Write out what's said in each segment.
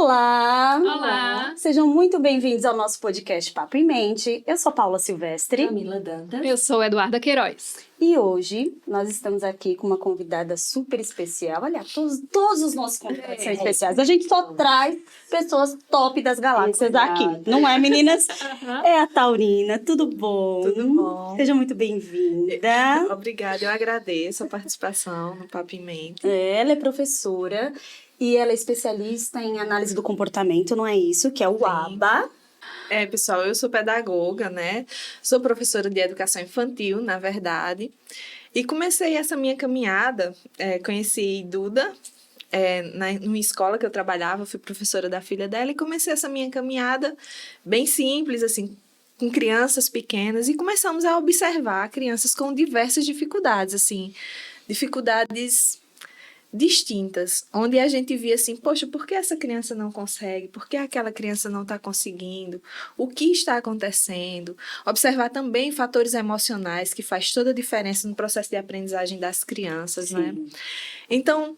Olá! Olá! Sejam muito bem-vindos ao nosso podcast Papo em Mente. Eu sou Paula Silvestre. Camila Dantas. Eu sou Eduarda Queiroz. E hoje nós estamos aqui com uma convidada super especial. Aliás, todos os nossos convidados são especiais. A gente só traz pessoas top das galáxias aqui. Não é, meninas? É a Taurina. Tudo bom? Tudo bom. Seja muito bem-vinda. Obrigada, eu agradeço a participação no Papo em Mente. Ela é professora e ela é especialista em análise do comportamento, não é isso? Que é o ABA. Pessoal, eu sou pedagoga, né? Sou professora de educação infantil, na verdade. E comecei essa minha caminhada, conheci Duda, numa escola que eu trabalhava, fui professora da filha dela, e comecei essa minha caminhada bem simples, assim, com crianças pequenas, e começamos a observar crianças com diversas dificuldades, assim, dificuldades distintas, onde a gente via assim, poxa, por que essa criança não consegue? Por que aquela criança não está conseguindo? O que está acontecendo? Observar também fatores emocionais que faz toda a diferença no processo de aprendizagem das crianças, né? Então,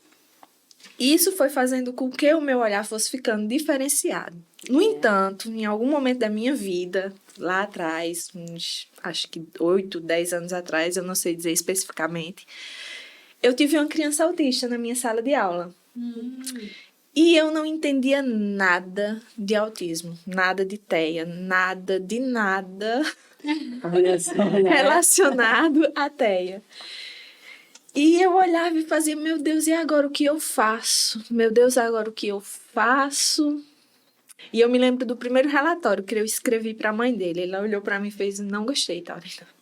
isso foi fazendo com que o meu olhar fosse ficando diferenciado. No entanto, em algum momento da minha vida, lá atrás, acho que 8, 10 anos atrás, eu não sei dizer especificamente, eu tive uma criança autista na minha sala de aula. E eu não entendia nada de autismo, nada de TEA, nada de nada relacionado à TEA. E eu olhava e fazia, meu Deus, e agora o que eu faço? Meu Deus, agora o que eu faço? E eu me lembro do primeiro relatório que eu escrevi para a mãe dele. Ela olhou para mim e fez, não gostei, Taurina.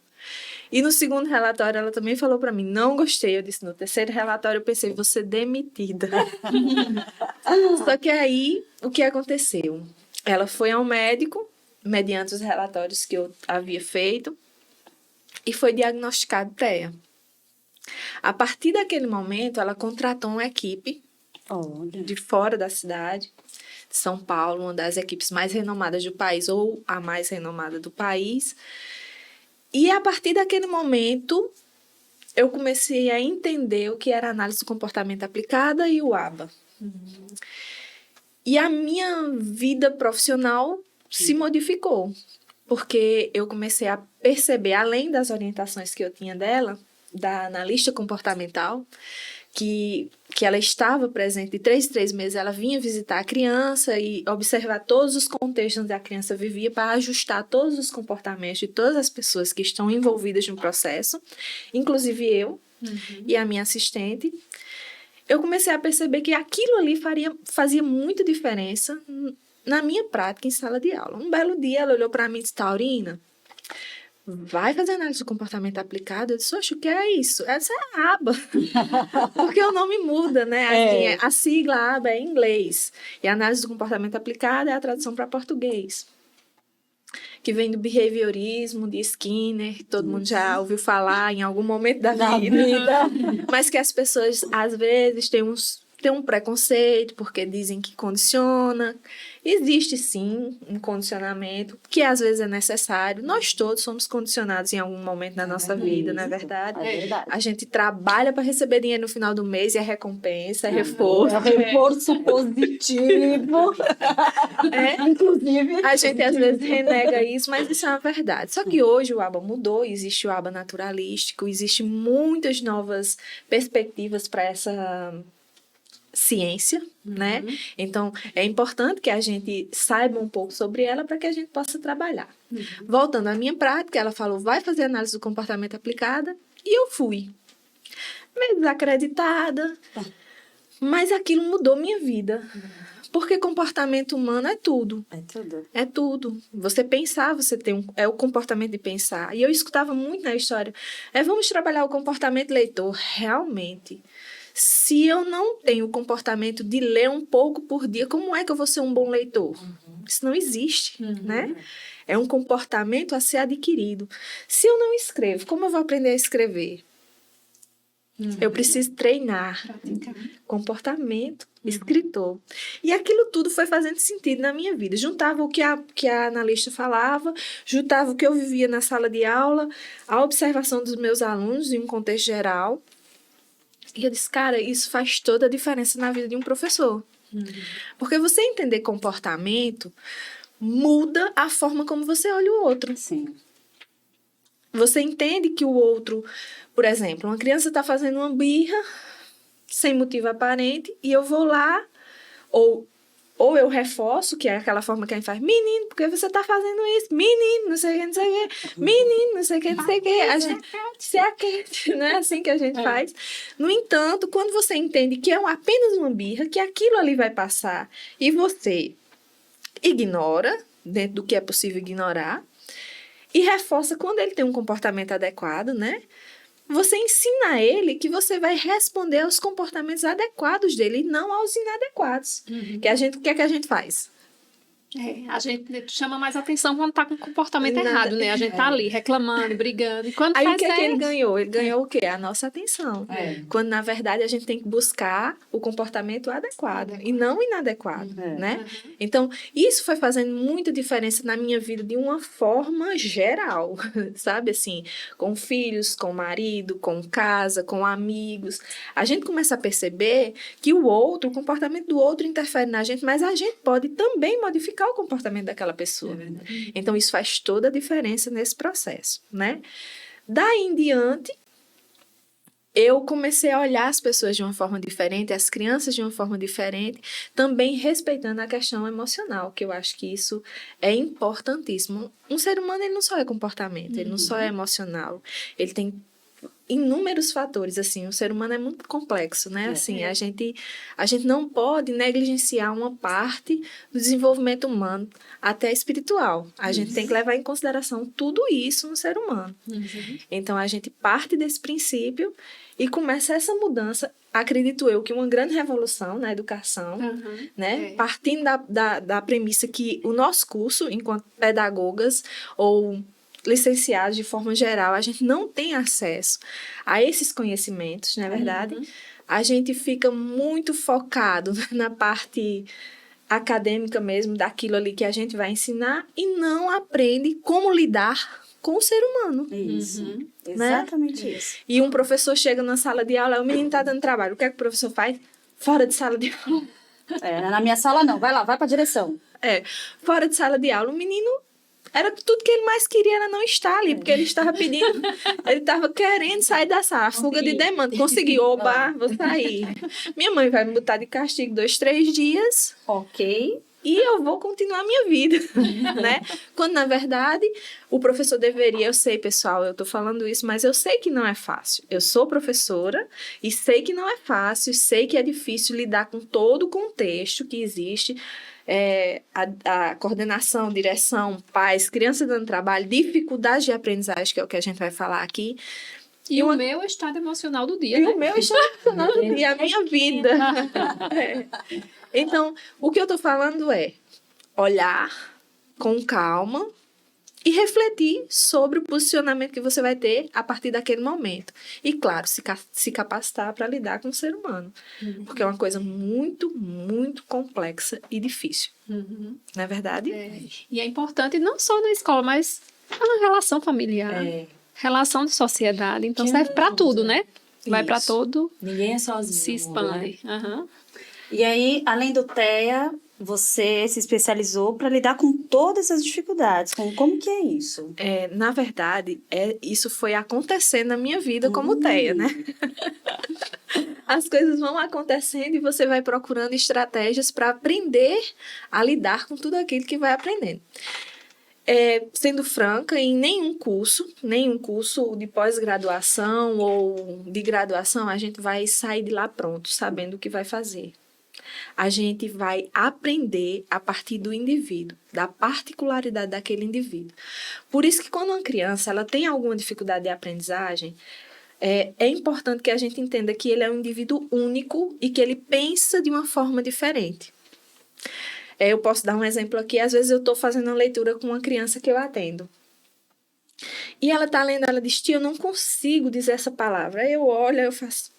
E no segundo relatório, ela também falou para mim, não gostei. Eu disse, no terceiro relatório, eu pensei, vou ser demitida. Só que aí, o que aconteceu? Ela foi ao médico, mediante os relatórios que eu havia feito, e foi diagnosticado TEA. A partir daquele momento, ela contratou uma equipe de fora da cidade, de São Paulo, uma das equipes mais renomadas do país, ou a mais renomada do país. E a partir daquele momento, eu comecei a entender o que era análise do comportamento aplicada e o ABA. E a minha vida profissional se modificou, porque eu comecei a perceber, além das orientações que eu tinha dela, da analista comportamental, que ela estava presente de 3 em 3 meses, ela vinha visitar a criança e observar todos os contextos onde a criança vivia para ajustar todos os comportamentos de todas as pessoas que estão envolvidas no processo, inclusive eu e a minha assistente. Eu comecei a perceber que aquilo ali fazia muita diferença na minha prática em sala de aula. Um belo dia ela olhou para mim e disse, Taurina, vai fazer análise do comportamento aplicado? Eu disse, oxe, o que é isso? Essa é a aba. Porque o nome muda, né? Assim, a sigla aba é em inglês. E a análise do comportamento aplicado é a tradução para português. Que vem do behaviorismo, de Skinner, que todo mundo já ouviu falar em algum momento da vida. Mas que as pessoas, às vezes, têm um preconceito, porque dizem que condiciona. Existe, sim, um condicionamento, que às vezes é necessário. Nós todos somos condicionados em algum momento da nossa vida, não é verdade? É verdade. A gente trabalha para receber dinheiro no final do mês e é recompensa, é reforço. É reforço positivo. Inclusive. A gente às vezes renega isso, mas isso é uma verdade. Só que hoje o ABA mudou, existe o ABA naturalístico, existem muitas novas perspectivas para essa ciência, né? Então, é importante que a gente saiba um pouco sobre ela para que a gente possa trabalhar. Voltando à minha prática, ela falou, vai fazer análise do comportamento aplicada, e eu fui. Meio desacreditada, mas aquilo mudou minha vida. Porque comportamento humano é tudo. É tudo. É tudo. Você pensar, você tem é o comportamento de pensar. E eu escutava muito na história, vamos trabalhar o comportamento leitor. Realmente, se eu não tenho o comportamento de ler um pouco por dia, como é que eu vou ser um bom leitor? Isso não existe, né? É um comportamento a ser adquirido. Se eu não escrevo, como eu vou aprender a escrever? Eu preciso treinar comportamento, escritor. E aquilo tudo foi fazendo sentido na minha vida. Juntava o que a analista falava, juntava o que eu vivia na sala de aula, a observação dos meus alunos em um contexto geral. E eu disse, cara, isso faz toda a diferença na vida de um professor. Porque você entender comportamento muda a forma como você olha o outro. Sim. Você entende que o outro, por exemplo, uma criança está fazendo uma birra sem motivo aparente e eu vou lá, ou eu reforço, que é aquela forma que a gente faz, menino, porque você está fazendo isso? Menino, não sei o que, não sei o que, menino, não sei o que, não sei o que. A gente se aquece, não é assim que a gente faz. No entanto, quando você entende que é apenas uma birra, que aquilo ali vai passar e você ignora, dentro do que é possível ignorar, e reforça quando ele tem um comportamento adequado, né? Você ensina a ele que você vai responder aos comportamentos adequados dele e não aos inadequados. O que é que a gente faz? A gente chama mais atenção quando tá com o comportamento Nada- errado, né? A gente tá ali reclamando, brigando. E quando Aí faz o que é que ele certo, ganhou? Ele ganhou o quê? A nossa atenção. Quando, na verdade, a gente tem que buscar o comportamento adequado e não inadequado, né? Então, isso foi fazendo muita diferença na minha vida de uma forma geral, sabe? Assim, com filhos, com marido, com casa, com amigos. A gente começa a perceber que o comportamento do outro interfere na gente, mas a gente pode também modificar o comportamento daquela pessoa. Então, isso faz toda a diferença nesse processo, né? Daí em diante, eu comecei a olhar as pessoas de uma forma diferente, as crianças de uma forma diferente, também respeitando a questão emocional, que eu acho que isso é importantíssimo. Um ser humano, ele não só é comportamento, ele não só é emocional, ele tem inúmeros fatores, assim, o ser humano é muito complexo, né? Assim, a gente não pode negligenciar uma parte do desenvolvimento humano até espiritual. A gente tem que levar em consideração tudo isso no ser humano. Então, a gente parte desse princípio e começa essa mudança, acredito eu, que uma grande revolução na educação, né? Partindo da premissa que o nosso curso, enquanto pedagogas ou licenciados de forma geral, a gente não tem acesso a esses conhecimentos, não é verdade? A gente fica muito focado na parte acadêmica mesmo, daquilo ali que a gente vai ensinar e não aprende como lidar com o ser humano. Isso. Exatamente isso. E um professor chega na sala de aula, o menino está dando trabalho, o que é que o professor faz? Fora de sala de aula. Na minha sala não, vai lá, vai pra direção. Fora de sala de aula, o menino era tudo que ele mais queria era não estar ali, porque ele estava pedindo, ele estava querendo sair da sala, fuga de demanda, conseguiu, oba, vou sair. Minha mãe vai me botar de castigo 2, 3 dias, ok, e eu vou continuar a minha vida, né? Quando, na verdade, o professor deveria, eu sei, pessoal, eu tô falando isso, mas eu sei que não é fácil. Eu sou professora e sei que não é fácil, sei que é difícil lidar com todo o contexto que existe, a coordenação, direção, pais, criança dando trabalho, dificuldade de aprendizagem, que é o que a gente vai falar aqui. E o meu estado emocional do dia, E né? o meu estado emocional do dia, a minha vida. Então, o que eu tô falando é olhar com calma e refletir sobre o posicionamento que você vai ter a partir daquele momento. E, claro, se capacitar para lidar com o ser humano. Porque é uma coisa muito, muito complexa e difícil. Não é verdade? E é importante não só na escola, mas na relação familiar, relação de sociedade. Então, serve para tudo, né? Vai para todo, ninguém é sozinho. se expande. E aí, além do TEA, você se especializou para lidar com todas essas dificuldades. Como que é isso? Na verdade, isso foi acontecendo na minha vida como TEA, né? As coisas vão acontecendo e você vai procurando estratégias para aprender a lidar com tudo aquilo que vai aprendendo. Sendo franca, em nenhum curso de pós-graduação ou de graduação, a gente vai sair de lá pronto, sabendo o que vai fazer. A gente vai aprender a partir do indivíduo, da particularidade daquele indivíduo. Por isso que quando uma criança ela tem alguma dificuldade de aprendizagem, é importante que a gente entenda que ele é um indivíduo único e que ele pensa de uma forma diferente. Eu posso dar um exemplo aqui. Às vezes eu estou fazendo uma leitura com uma criança que eu atendo. E ela está lendo, ela diz, tia, eu não consigo dizer essa palavra. Aí eu olho, eu faço...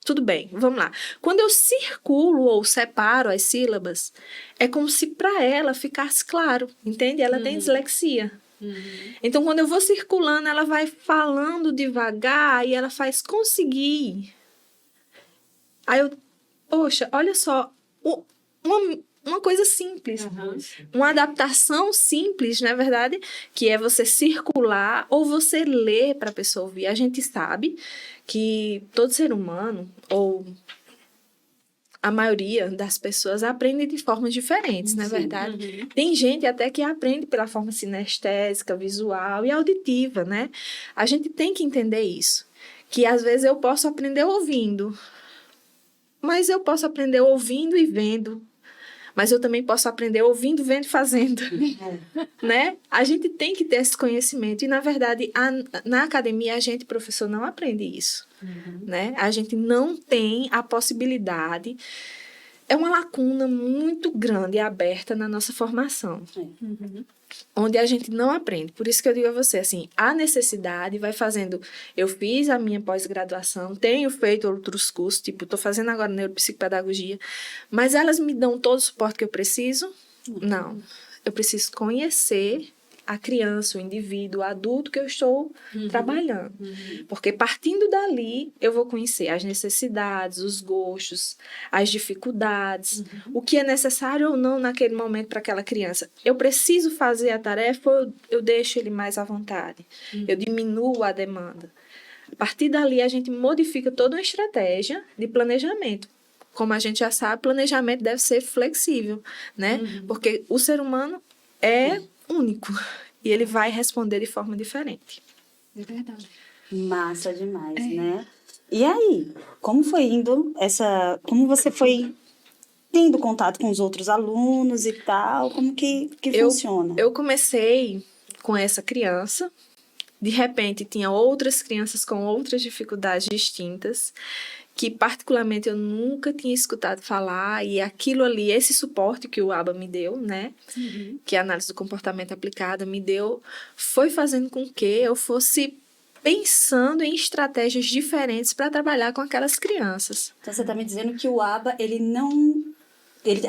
Tudo bem, vamos lá. Quando eu circulo ou separo as sílabas, é como se para ela ficasse claro, entende? Ela tem dislexia. Então, quando eu vou circulando, ela vai falando devagar e ela faz conseguir. Aí eu, poxa, olha só, uma coisa simples, uma adaptação simples, na verdade, que é você circular ou você ler para a pessoa ouvir. A gente sabe que todo ser humano, ou a maioria das pessoas, aprende de formas diferentes, não é verdade? Tem gente até que aprende pela forma sinestésica, visual e auditiva, né? A gente tem que entender isso, que às vezes eu posso aprender ouvindo, mas eu posso aprender ouvindo e vendo. Mas eu também posso aprender ouvindo, vendo e fazendo, né? A gente tem que ter esse conhecimento. E, na verdade, na academia, a gente, professor, não aprende isso, né? A gente não tem a possibilidade. É uma lacuna muito grande e aberta na nossa formação. Onde a gente não aprende. Por isso que eu digo a você, assim, a necessidade vai fazendo... Eu fiz a minha pós-graduação, tenho feito outros cursos, tipo, estou fazendo agora neuropsicopedagogia, mas elas me dão todo o suporte que eu preciso? Não. Eu preciso conhecer a criança, o indivíduo, o adulto que eu estou trabalhando. Porque partindo dali, eu vou conhecer as necessidades, os gostos, as dificuldades, o que é necessário ou não naquele momento para aquela criança. Eu preciso fazer a tarefa ou eu deixo ele mais à vontade? Eu diminuo a demanda. A partir dali, a gente modifica toda uma estratégia de planejamento. Como a gente já sabe, planejamento deve ser flexível, né? Porque o ser humano é único e ele vai responder de forma diferente. É verdade. Massa demais, né? E aí, como foi indo como você foi tendo contato com os outros alunos e tal? Como que funciona? Eu comecei com essa criança, de repente tinha outras crianças com outras dificuldades distintas, que particularmente eu nunca tinha escutado falar, e aquilo ali, esse suporte que o ABA me deu, né, que a análise do comportamento aplicada me deu, foi fazendo com que eu fosse pensando em estratégias diferentes para trabalhar com aquelas crianças. Então, você está me dizendo que o ABA,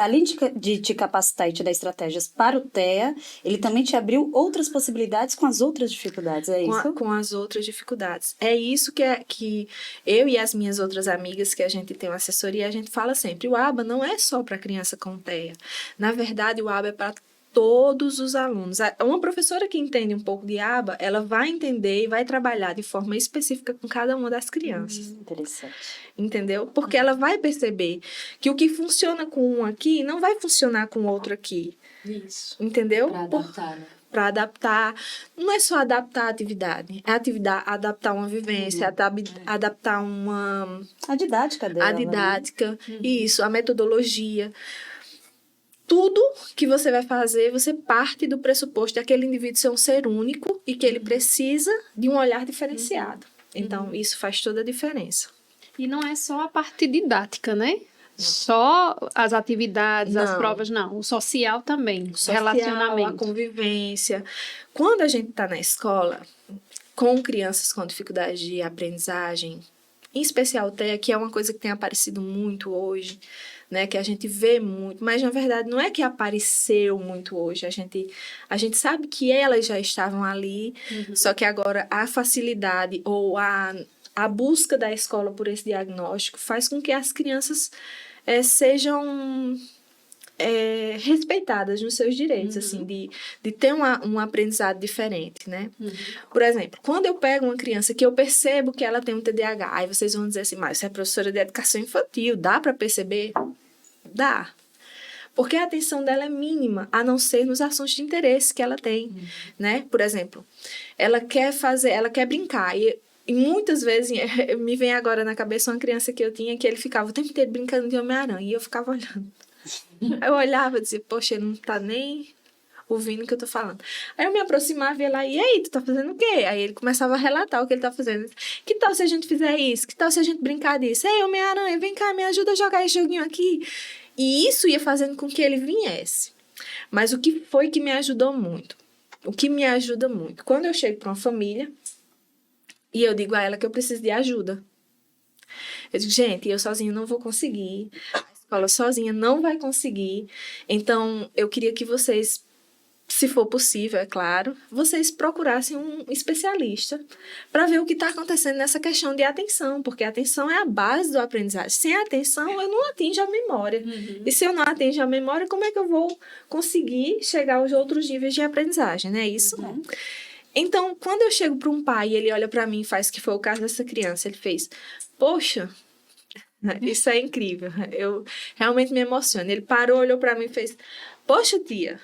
além de te capacitar e te dar estratégias para o TEA, ele também te abriu outras possibilidades com as outras dificuldades, é isso? Com as outras dificuldades. É isso que eu e as minhas outras amigas, que a gente tem uma assessoria, a gente fala sempre, o ABA não é só para criança com TEA. Na verdade, o ABA é para todos os alunos. Uma professora que entende um pouco de ABA, ela vai entender e vai trabalhar de forma específica com cada uma das crianças. Interessante. Entendeu? Porque ela vai perceber que o que funciona com um aqui não vai funcionar com outro aqui. Isso. Entendeu? Para adaptar, né? Para adaptar. Não é só adaptar a atividade. É adaptar uma vivência, adaptar a didática dela. A didática, isso, a metodologia. Tudo que você vai fazer, você parte do pressuposto de aquele indivíduo ser um ser único e que ele precisa de um olhar diferenciado. Então, isso faz toda a diferença. E não é só a parte didática, né? Só as atividades, as provas, não. O social também, relacionamento. A convivência. Quando a gente está na escola, com crianças com dificuldade de aprendizagem, em especial o TEA, que é uma coisa que tem aparecido muito hoje, né, que a gente vê muito, mas na verdade não é que apareceu muito hoje, a gente sabe que elas já estavam ali, só que agora a facilidade ou a busca da escola por esse diagnóstico faz com que as crianças sejam respeitadas nos seus direitos, assim, de ter um aprendizado diferente, né? Por exemplo, quando eu pego uma criança que eu percebo que ela tem um TDAH, aí vocês vão dizer assim, mas você é professora de educação infantil, dá para perceber? Dá. Porque a atenção dela é mínima, a não ser nos assuntos de interesse que ela tem, né? Por exemplo, ela quer brincar, e muitas vezes, me vem agora na cabeça uma criança que eu tinha, que ele ficava o tempo inteiro brincando de Homem-Aranha, e eu ficava olhando. Eu olhava e dizia, poxa, ele não tá nem ouvindo o que eu tô falando. Aí eu me aproximava e ia lá, e aí, tu tá fazendo o quê? Aí ele começava a relatar o que ele tá fazendo. Que tal se a gente fizer isso? Que tal se a gente brincar disso? Ei, Homem-Aranha, vem cá, me ajuda a jogar esse joguinho aqui. E isso ia fazendo com que ele viesse. Mas o que foi que me ajudou muito? O que me ajuda muito? Quando eu chego para uma família e eu digo a ela que eu preciso de ajuda. Eu digo, gente, eu sozinha não vou conseguir. A escola sozinha não vai conseguir. Então, eu queria que vocês se for possível, é claro, vocês procurassem um especialista para ver o que está acontecendo nessa questão de atenção, porque a atenção é a base do aprendizagem. Sem a atenção, eu não atingo a memória. E se eu não atingo a memória, como é que eu vou conseguir chegar aos outros níveis de aprendizagem, né? Isso. Então, quando eu chego para um pai e ele olha para mim e faz, que foi o caso dessa criança, ele fez, poxa, isso é incrível, eu realmente me emociono. Ele parou, olhou para mim e fez, poxa, tia,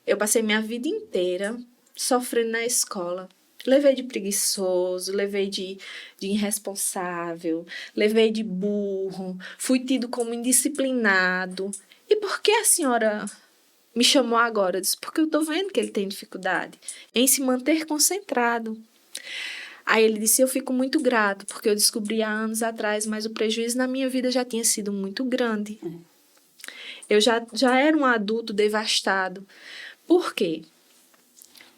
eu passei minha vida inteira sofrendo na escola. Levei de preguiçoso, levei de irresponsável, levei de burro, fui tido como indisciplinado. E por que a senhora me chamou agora? Eu disse, porque eu estou vendo que ele tem dificuldade em se manter concentrado. Aí ele disse, eu fico muito grato, porque eu descobri há anos atrás, mas o prejuízo na minha vida já tinha sido muito grande. Eu já era um adulto devastado. Por quê?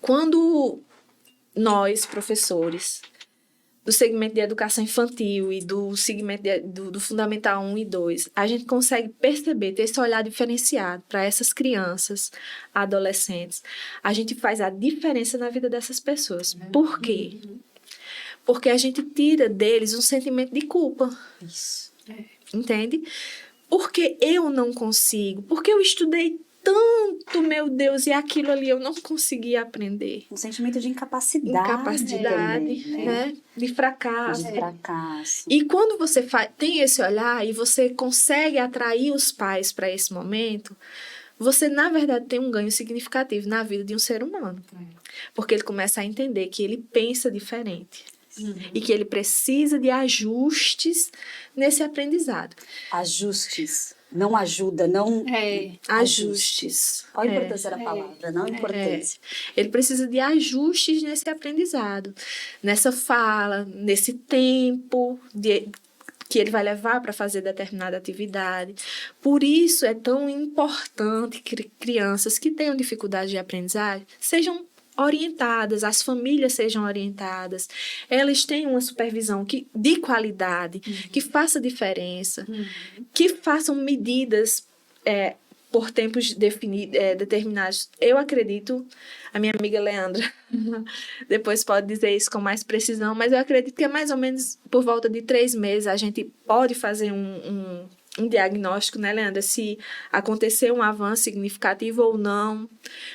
Quando nós, professores, do segmento de educação infantil e do segmento do Fundamental 1 e 2, a gente consegue perceber, ter esse olhar diferenciado para essas crianças, adolescentes, a gente faz a diferença na vida dessas pessoas. Por quê? Porque a gente tira deles um sentimento de culpa. Isso. Entende? Porque eu não consigo, porque eu estudei tanto, meu Deus, e aquilo ali eu não consegui aprender. Um sentimento de incapacidade. Também, né? De fracasso. De fracasso. E quando você tem esse olhar e você consegue atrair os pais para esse momento, você, na verdade, tem um ganho significativo na vida de um ser humano. Porque ele começa a entender que ele pensa diferente. E que ele precisa de ajustes nesse aprendizado. Ajustes. Não ajuda, não... Ajustes. Olha a importância da palavra, não a importância. Ele precisa de ajustes nesse aprendizado, nessa fala, nesse tempo que ele vai levar para fazer determinada atividade. Por isso é tão importante que crianças que tenham dificuldade de aprendizagem sejam orientadas, as famílias sejam orientadas, elas tenham uma supervisão de qualidade, que faça diferença, que façam medidas por tempos determinados. Eu acredito, a minha amiga Leandra depois pode dizer isso com mais precisão, mas eu acredito que é mais ou menos por volta de 3 meses a gente pode fazer um diagnóstico, né, Leandra? Se aconteceu um avanço significativo ou não.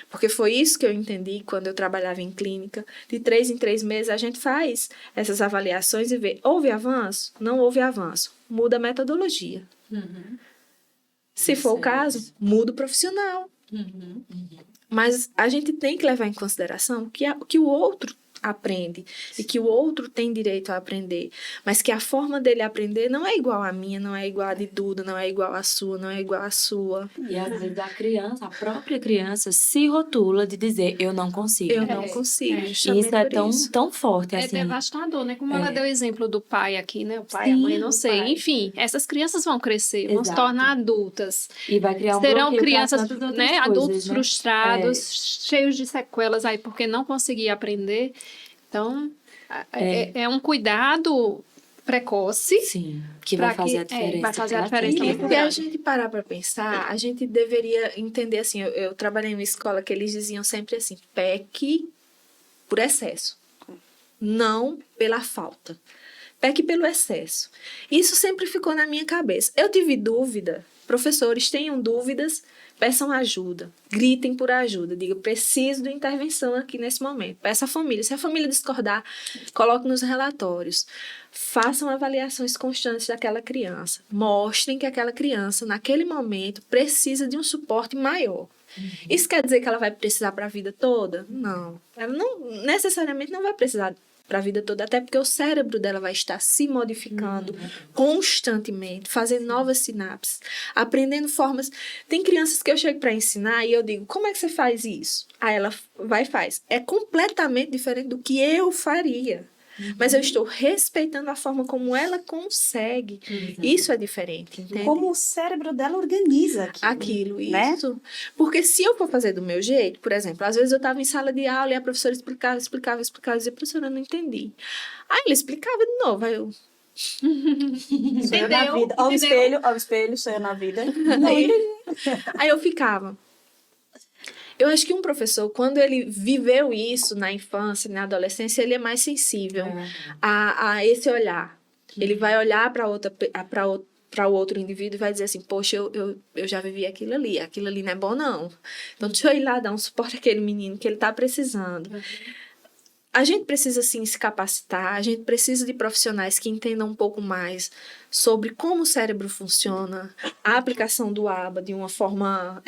Porque foi isso que eu entendi quando eu trabalhava em clínica. De 3 em 3 meses a gente faz essas avaliações e vê, houve avanço? Não houve avanço. Muda a metodologia. Se for o caso, muda o profissional. Mas a gente tem que levar em consideração que o outro aprende e que o outro tem direito a aprender, mas que a forma dele aprender não é igual à minha, não é igual a de Duda, não é igual à sua, não é igual à sua. E às vezes a própria criança se rotula de dizer, eu não consigo. Eu não consigo. E isso é tão forte, assim. É devastador, né? Como ela deu o exemplo do pai aqui, né? O pai, a mãe, não sei. pai. Enfim, essas crianças vão crescer, vão se tornar adultas. E vai criar um Serão bloqueio crianças, pra tantas outras né? coisas, Adultos né? frustrados, cheios de sequelas aí, porque não conseguia aprender. Então, é um cuidado precoce. Sim, que vai fazer a diferença. Vai fazer a pra diferença. frente. E se a gente parar para pensar, a gente deveria entender assim, eu trabalhei em uma escola que eles diziam sempre assim, peque por excesso, não pela falta. Peque pelo excesso. Isso sempre ficou na minha cabeça. Eu tive dúvida, professores tenham dúvidas, peçam ajuda, gritem por ajuda, diga, preciso de intervenção aqui nesse momento. Peça à família, se a família discordar, coloque nos relatórios, façam avaliações constantes daquela criança, mostrem que aquela criança, naquele momento, precisa de um suporte maior. Isso quer dizer que ela vai precisar para a vida toda? Não, ela necessariamente não vai precisar para a vida toda, até porque o cérebro dela vai estar se modificando constantemente, fazendo novas sinapses, aprendendo formas. Tem crianças que eu chego para ensinar e eu digo, como é que você faz isso? Aí ela vai e faz. É completamente diferente do que eu faria. Mas eu estou respeitando a forma como ela consegue. Isso é diferente, entende? Como o cérebro dela organiza Aquilo, né? isso. Porque se eu for fazer do meu jeito, por exemplo, às vezes eu estava em sala de aula e a professora explicava, e dizia, professora, eu não entendi. Aí ele explicava de novo, aí eu... Sou eu na vida. Ao espelho, sou eu na vida. Aí eu ficava... Eu acho que um professor, quando ele viveu isso na infância, na adolescência, ele é mais sensível a esse olhar. Ele vai olhar para o outro indivíduo e vai dizer assim, poxa, eu já vivi aquilo ali não é bom não. Então deixa eu ir lá dar um suporte àquele menino que ele está precisando. A gente precisa, sim, se capacitar, a gente precisa de profissionais que entendam um pouco mais sobre como o cérebro funciona, a aplicação do ABA de uma forma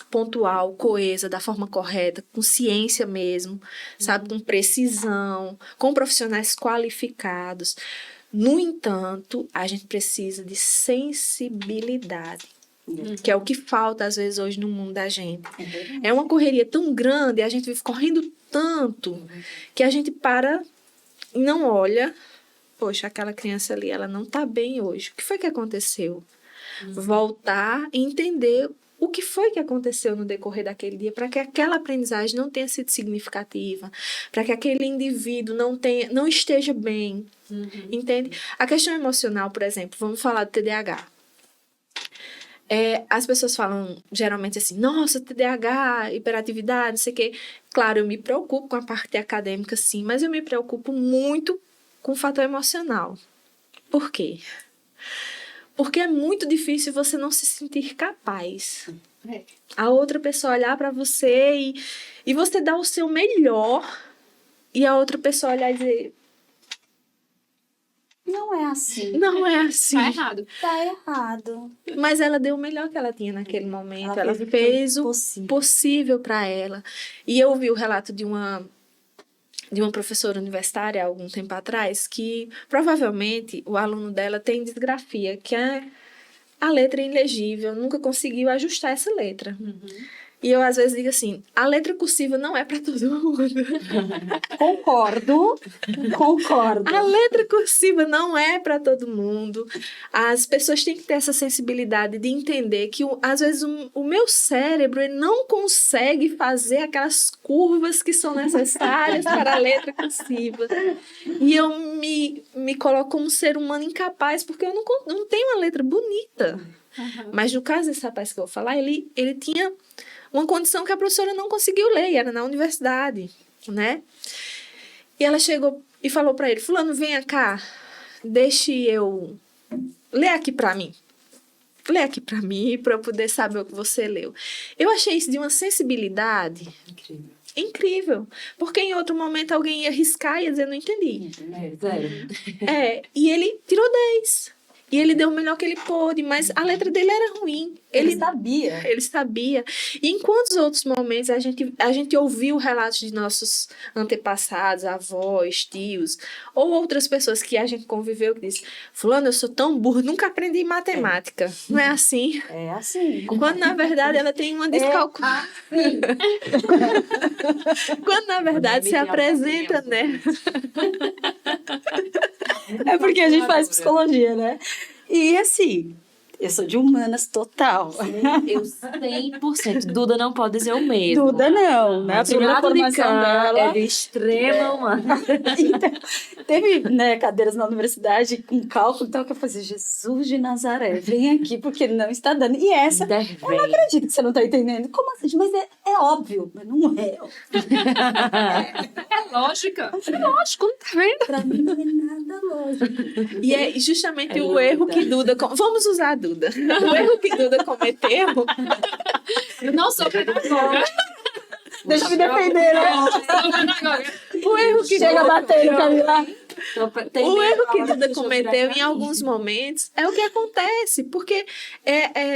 pontual, coesa, da forma correta, com ciência mesmo, sabe, com precisão, com profissionais qualificados. No entanto, a gente precisa de sensibilidade, que é o que falta, às vezes, hoje no mundo da gente. É uma correria tão grande, a gente vive correndo tanto, que a gente para e não olha. Poxa, aquela criança ali, ela não está bem hoje. O que foi que aconteceu? Voltar e entender o que foi que aconteceu no decorrer daquele dia, para que aquela aprendizagem não tenha sido significativa, para que aquele indivíduo não esteja bem, entende? A questão emocional, por exemplo, vamos falar do TDAH. As pessoas falam geralmente assim, nossa, TDAH, hiperatividade, não sei o quê. Claro, eu me preocupo com a parte acadêmica, sim, mas eu me preocupo muito com o fator emocional. Por quê? Porque é muito difícil você não se sentir capaz. A outra pessoa olhar para você e você dar o seu melhor e a outra pessoa olhar e dizer... Não é assim. Não é assim. Tá errado. Tá errado. Mas ela deu o melhor que ela tinha naquele momento. Ela fez fez o possível. possível para ela. E eu ouvi o relato de uma professora universitária há algum tempo atrás, que provavelmente o aluno dela tem disgrafia, que é a letra ilegível, nunca conseguiu ajustar essa letra. E eu, às vezes, digo assim, a letra cursiva não é para todo mundo. Concordo. A letra cursiva não é para todo mundo. As pessoas têm que ter essa sensibilidade de entender que, às vezes, o meu cérebro ele não consegue fazer aquelas curvas que são necessárias para a letra cursiva. E eu me coloco como um ser humano incapaz, porque eu não tenho uma letra bonita. Mas no caso desse rapaz que eu vou falar, ele tinha uma condição que a professora não conseguiu ler, e era na universidade, né? E ela chegou e falou para ele, fulano, venha cá, deixe eu ler aqui para mim. Lê aqui para mim, para eu poder saber o que você leu. Eu achei isso de uma sensibilidade incrível. Porque em outro momento alguém ia riscar e ia dizer, não entendi. E ele tirou 10. E ele deu o melhor que ele pôde, mas a letra dele era ruim. Ele sabia. Ele sabia. E em quantos outros momentos a gente ouviu relatos de nossos antepassados, avós, tios, ou outras pessoas que a gente conviveu que dizem, fulano, eu sou tão burro, nunca aprendi matemática. Não é assim? É assim. Quando, na verdade, ela tem uma descalculação. Quando, na verdade, se apresenta, né? É porque a gente faz psicologia, né? E assim, eu sou de humanas total. Eu 100%. Duda não pode dizer o mesmo. Duda não, né? A Do primeira lado de formação cá dela... é de extrema humana. Então, teve, né, cadeiras na universidade com cálculo, então que eu falei, Jesus de Nazaré, vem aqui porque não está dando. E essa, eu não acredito que você não está entendendo. Como assim? Mas é óbvio, mas não é. É lógica. É lógico, não tá vendo? Pra mim não é nada lógico. E é justamente o erro que Duda... Vamos usar a Duda. O erro que Duda cometeu... Eu não sou pedagoga. Deixa eu me defender, né? O erro que Chega batendo, Camila. O erro que Duda cometeu em alguns momentos é o que acontece, porque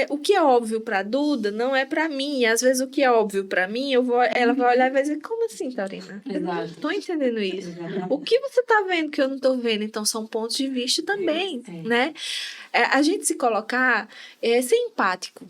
o que é óbvio para Duda não é para mim. E às vezes o que é óbvio para mim, ela vai olhar e vai dizer, como assim, Taurina? Eu não estou entendendo isso. O que você está vendo que eu não estou vendo? Então são pontos de vista também, né? A gente se colocar, ser empático.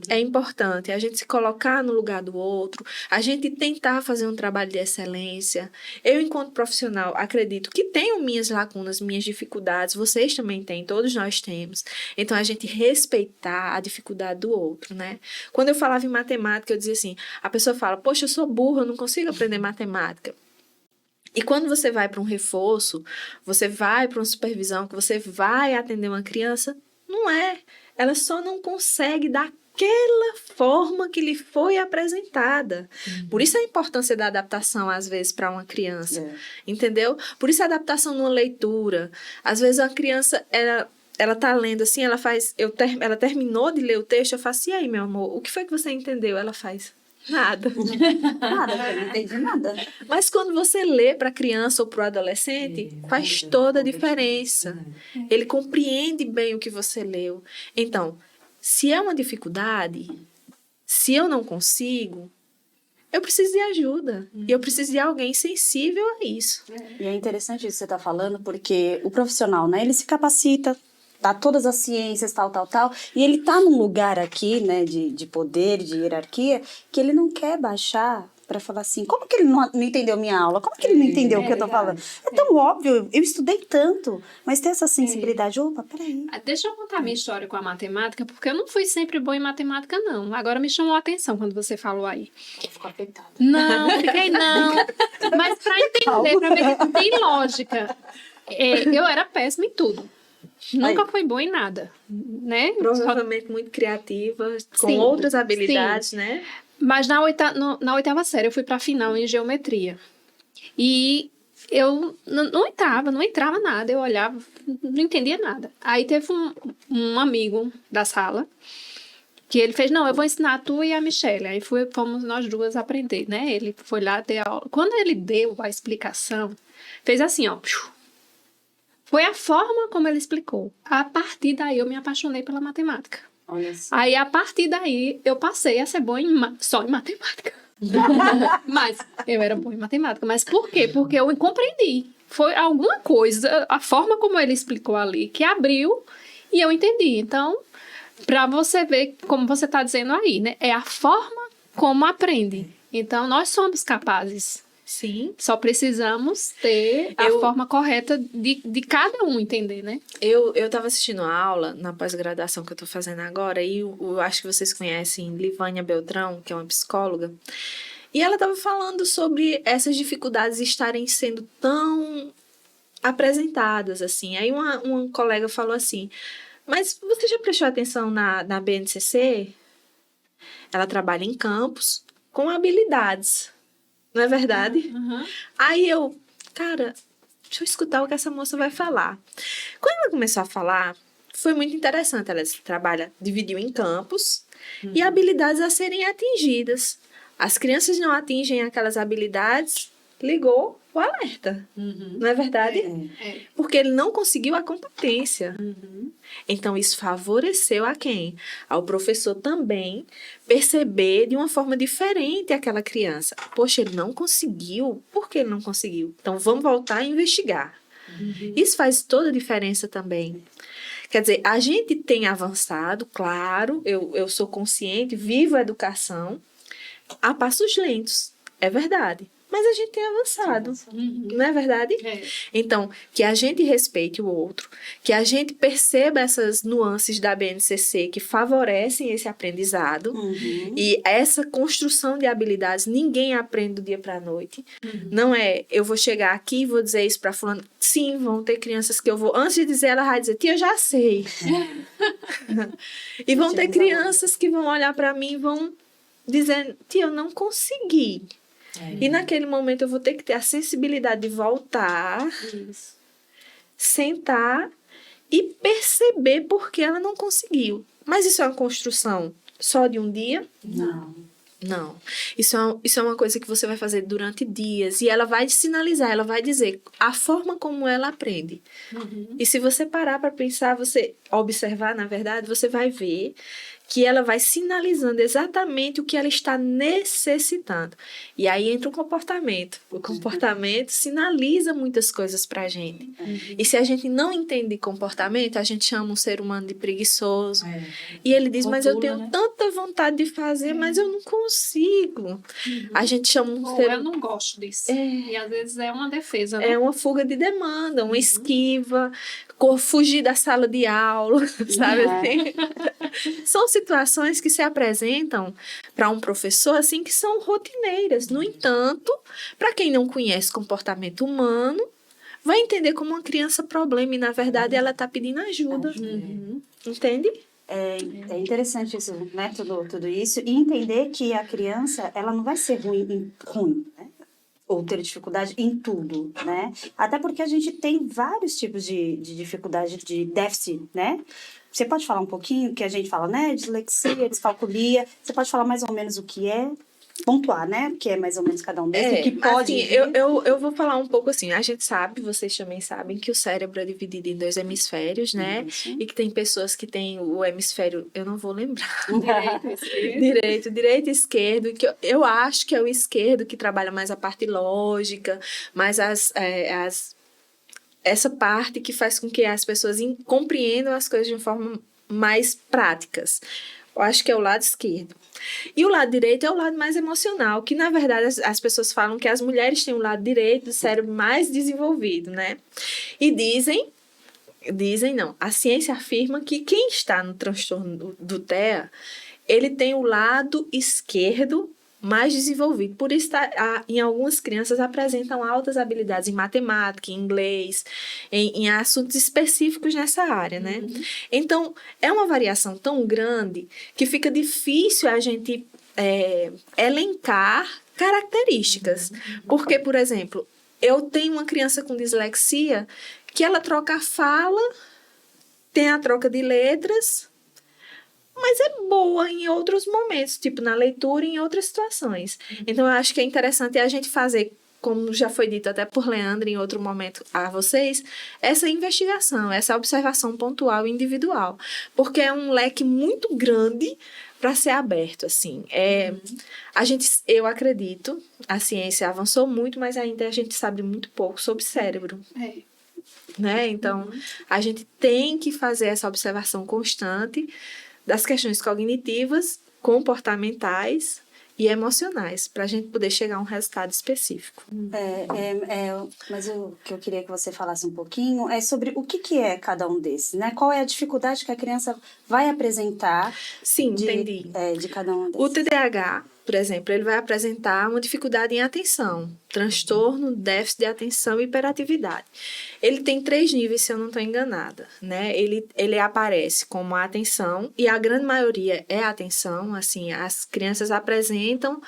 É importante a gente se colocar no lugar do outro, a gente tentar fazer um trabalho de excelência. Eu, enquanto profissional, acredito que tenho minhas lacunas, minhas dificuldades, vocês também têm, todos nós temos. Então, a gente respeitar a dificuldade do outro, né? Quando eu falava em matemática, eu dizia assim, a pessoa fala, poxa, eu sou burra, eu não consigo aprender matemática. E quando você vai para um reforço, você vai para uma supervisão, que você vai atender uma criança, não é. Ela só não consegue dar daquela forma que lhe foi apresentada. Por isso a importância da adaptação, às vezes, para uma criança. Entendeu? Por isso a adaptação numa leitura. Às vezes a criança, ela tá lendo assim, ela terminou de ler o texto, eu faço, e aí, meu amor, o que foi que você entendeu? Ela faz, nada. Nada, eu não entendi nada. Mas quando você lê para a criança ou para o adolescente, faz toda a diferença. Ele compreende bem o que você leu. Então, se é uma dificuldade, se eu não consigo, eu preciso de ajuda. E eu preciso de alguém sensível a isso. E é interessante isso que você está falando, porque o profissional, né, ele se capacita, dá todas as ciências, tal, e ele tá num lugar aqui, né, de poder, de hierarquia, que ele não quer baixar para falar assim, como que ele não entendeu minha aula? Como que ele não entendeu o que eu tô falando? É tão óbvio, eu estudei tanto, mas ter essa sensibilidade, opa, peraí. Deixa eu contar minha história com a matemática, porque eu não fui sempre boa em matemática, não. Agora me chamou a atenção quando você falou aí. Ficou afetada. Não, fiquei não. Mas para entender, para ver que tem lógica. Eu era péssima em tudo. Nunca fui boa em nada, né? Provavelmente muito criativa, com Sim, outras habilidades, né? Mas na oitava série eu fui para a final em geometria. E eu não entrava nada. Eu olhava, não entendia nada. Aí teve um amigo da sala que ele fez, não, eu vou ensinar tu e a Michelle. Aí fomos nós duas aprender, né? Ele foi lá ter aula. Quando ele deu a explicação, fez assim, ó. Foi a forma como ele explicou. A partir daí eu me apaixonei pela matemática. Olha só. Aí, a partir daí, eu passei a ser boa só em matemática. Mas eu era boa em matemática. Mas por quê? Porque eu compreendi. Foi alguma coisa, a forma como ele explicou ali, que abriu e eu entendi. Então, para você ver, como você está dizendo aí, né? É a forma como aprende. Então, nós somos capazes. Sim. Só precisamos ter a forma correta de cada um entender, né? Eu estava assistindo a aula na pós-graduação que eu estou fazendo agora e eu acho que vocês conhecem Livânia Beltrão, que é uma psicóloga, e ela estava falando sobre essas dificuldades estarem sendo tão apresentadas, assim. Aí uma colega falou assim, mas você já prestou atenção na BNCC? Ela trabalha em campos com habilidades. Não é verdade? Uhum. Aí cara, deixa eu escutar o que essa moça vai falar. Quando ela começou a falar, foi muito interessante. Ela dividiu em campos e habilidades a serem atingidas. As crianças não atingem aquelas habilidades, ligou o alerta. Não é verdade? É. Porque ele não conseguiu a competência. Então, isso favoreceu a quem? Ao professor também perceber de uma forma diferente aquela criança. Poxa, ele não conseguiu. Por que ele não conseguiu? Então, vamos voltar a investigar. Isso faz toda a diferença também. Quer dizer, a gente tem avançado, claro, eu sou consciente, vivo a educação a passos lentos. É verdade. Mas a gente tem avançado, não é verdade? É. Então, que a gente respeite o outro, que a gente perceba essas nuances da BNCC que favorecem esse aprendizado e essa construção de habilidades, ninguém aprende do dia para a noite. Não é, eu vou chegar aqui e vou dizer isso para fulano. Sim, vão ter crianças que eu vou, antes de dizer, ela vai dizer, tia, eu já sei. E vão ter crianças que vão olhar para mim e vão dizer, tia, eu não consegui. E naquele momento eu vou ter que ter a sensibilidade de voltar, sentar e perceber por que ela não conseguiu. Mas isso é uma construção só de um dia? Não. Isso é uma coisa que você vai fazer durante dias. E ela vai sinalizar, ela vai dizer a forma como ela aprende. E se você parar para pensar, você observar, na verdade, você vai ver que ela vai sinalizando exatamente o que ela está necessitando. E aí entra o comportamento. O comportamento sinaliza muitas coisas para a gente. E se a gente não entende comportamento, a gente chama um ser humano de preguiçoso. E ele diz, mas eu tenho tanta vontade de fazer, mas eu não consigo. A gente chama um ser Eu não gosto disso. E às vezes é uma defesa, né? É uma fuga de demanda, uma esquiva, fugir da sala de aula, sabe assim? São situações que se apresentam para um professor assim que são rotineiras. No entanto, para quem não conhece comportamento humano, vai entender como uma criança problema e, na verdade, ela está pedindo ajuda. Entende? É interessante isso, né? Tudo isso. E entender que a criança, ela não vai ser ruim, né? Ou ter dificuldade em tudo, né? Até porque a gente tem vários tipos de dificuldade, de déficit, né? Você pode falar um pouquinho que a gente fala, né? Dislexia, descalculia. Você pode falar mais ou menos o que é? Pontuar, né? O que é mais ou menos cada um desses, o que pode assim, vir. eu vou falar um pouco assim, a gente sabe, vocês também sabem, que o cérebro é dividido em 2 hemisférios, né? Isso. E que tem pessoas que têm o hemisfério, eu não vou lembrar, Direito, direito e esquerdo, e que eu acho que é o esquerdo que trabalha mais a parte lógica, mais essa parte que faz com que as pessoas compreendam as coisas de uma forma mais práticas. Eu acho que é o lado esquerdo. E o lado direito é o lado mais emocional, que na verdade as pessoas falam que as mulheres têm o lado direito do cérebro mais desenvolvido, né? E dizem não, a ciência afirma que quem está no transtorno do TEA, ele tem o lado esquerdo mais desenvolvido. Por isso, em algumas crianças apresentam altas habilidades em matemática, em inglês, em assuntos específicos nessa área, né? Então, é uma variação tão grande que fica difícil a gente elencar características. Porque, por exemplo, eu tenho uma criança com dislexia que ela troca a fala, tem a troca de letras, mas é boa em outros momentos, tipo na leitura e em outras situações. Então, eu acho que é interessante a gente fazer, como já foi dito até por Leandro em outro momento a vocês, essa investigação, essa observação pontual e individual, porque é um leque muito grande para ser aberto, assim. Eu acredito, a ciência avançou muito, mas ainda a gente sabe muito pouco sobre cérebro. Né? Então, a gente tem que fazer essa observação constante das questões cognitivas, comportamentais e emocionais, para a gente poder chegar a um resultado específico. Mas o que eu queria que você falasse um pouquinho é sobre o que é cada um desses, né? Qual é a dificuldade que a criança vai apresentar Sim, entendi. De cada um desses. O TDAH, por exemplo, ele vai apresentar uma dificuldade em atenção, transtorno, déficit de atenção e hiperatividade. Ele tem 3 níveis, se eu não estou enganada, né? Ele aparece como a atenção, e a grande maioria é a atenção, assim, as crianças apresentam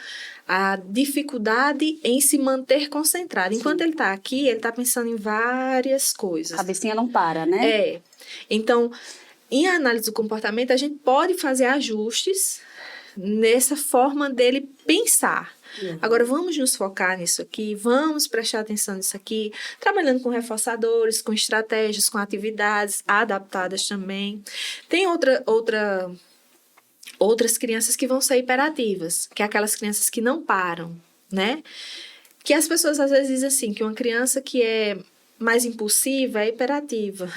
a dificuldade em se manter concentrado. Enquanto ele está aqui, ele está pensando em várias coisas. A cabecinha não para, né? Então, em análise do comportamento, a gente pode fazer ajustes nessa forma dele pensar. Agora, vamos nos focar nisso aqui, vamos prestar atenção nisso aqui, trabalhando com reforçadores, com estratégias, com atividades adaptadas também. Tem outras crianças que vão ser hiperativas, que é aquelas crianças que não param, né? Que as pessoas às vezes dizem assim, que uma criança que é mais impulsiva é hiperativa.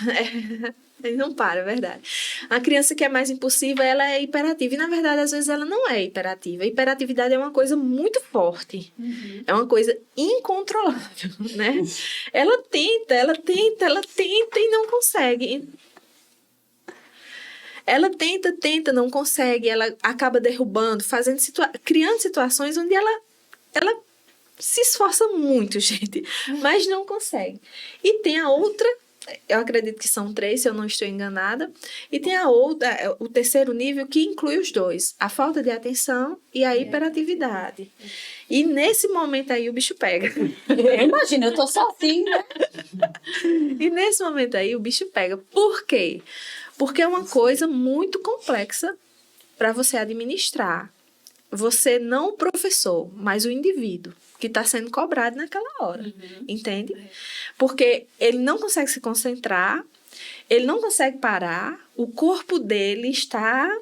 Ele não para, é verdade. A criança que é mais impulsiva, ela é hiperativa. E, na verdade, às vezes ela não é hiperativa. A hiperatividade é uma coisa muito forte. É uma coisa incontrolável, né? Ela tenta e não consegue. Ela tenta, não consegue. Ela acaba derrubando, criando situações onde ela se esforça muito, gente. Mas não consegue. E tem a outra... Eu acredito que são 3, se eu não estou enganada. E tem o terceiro nível, que inclui os 2. A falta de atenção e a hiperatividade. E nesse momento aí o bicho pega. Eu imagino, eu tô sozinha. E nesse momento aí o bicho pega. Por quê? Porque é uma coisa muito complexa para você administrar. Você não o professor, mas o indivíduo que está sendo cobrado naquela hora, entende? Porque ele não consegue se concentrar, ele não consegue parar, o corpo dele está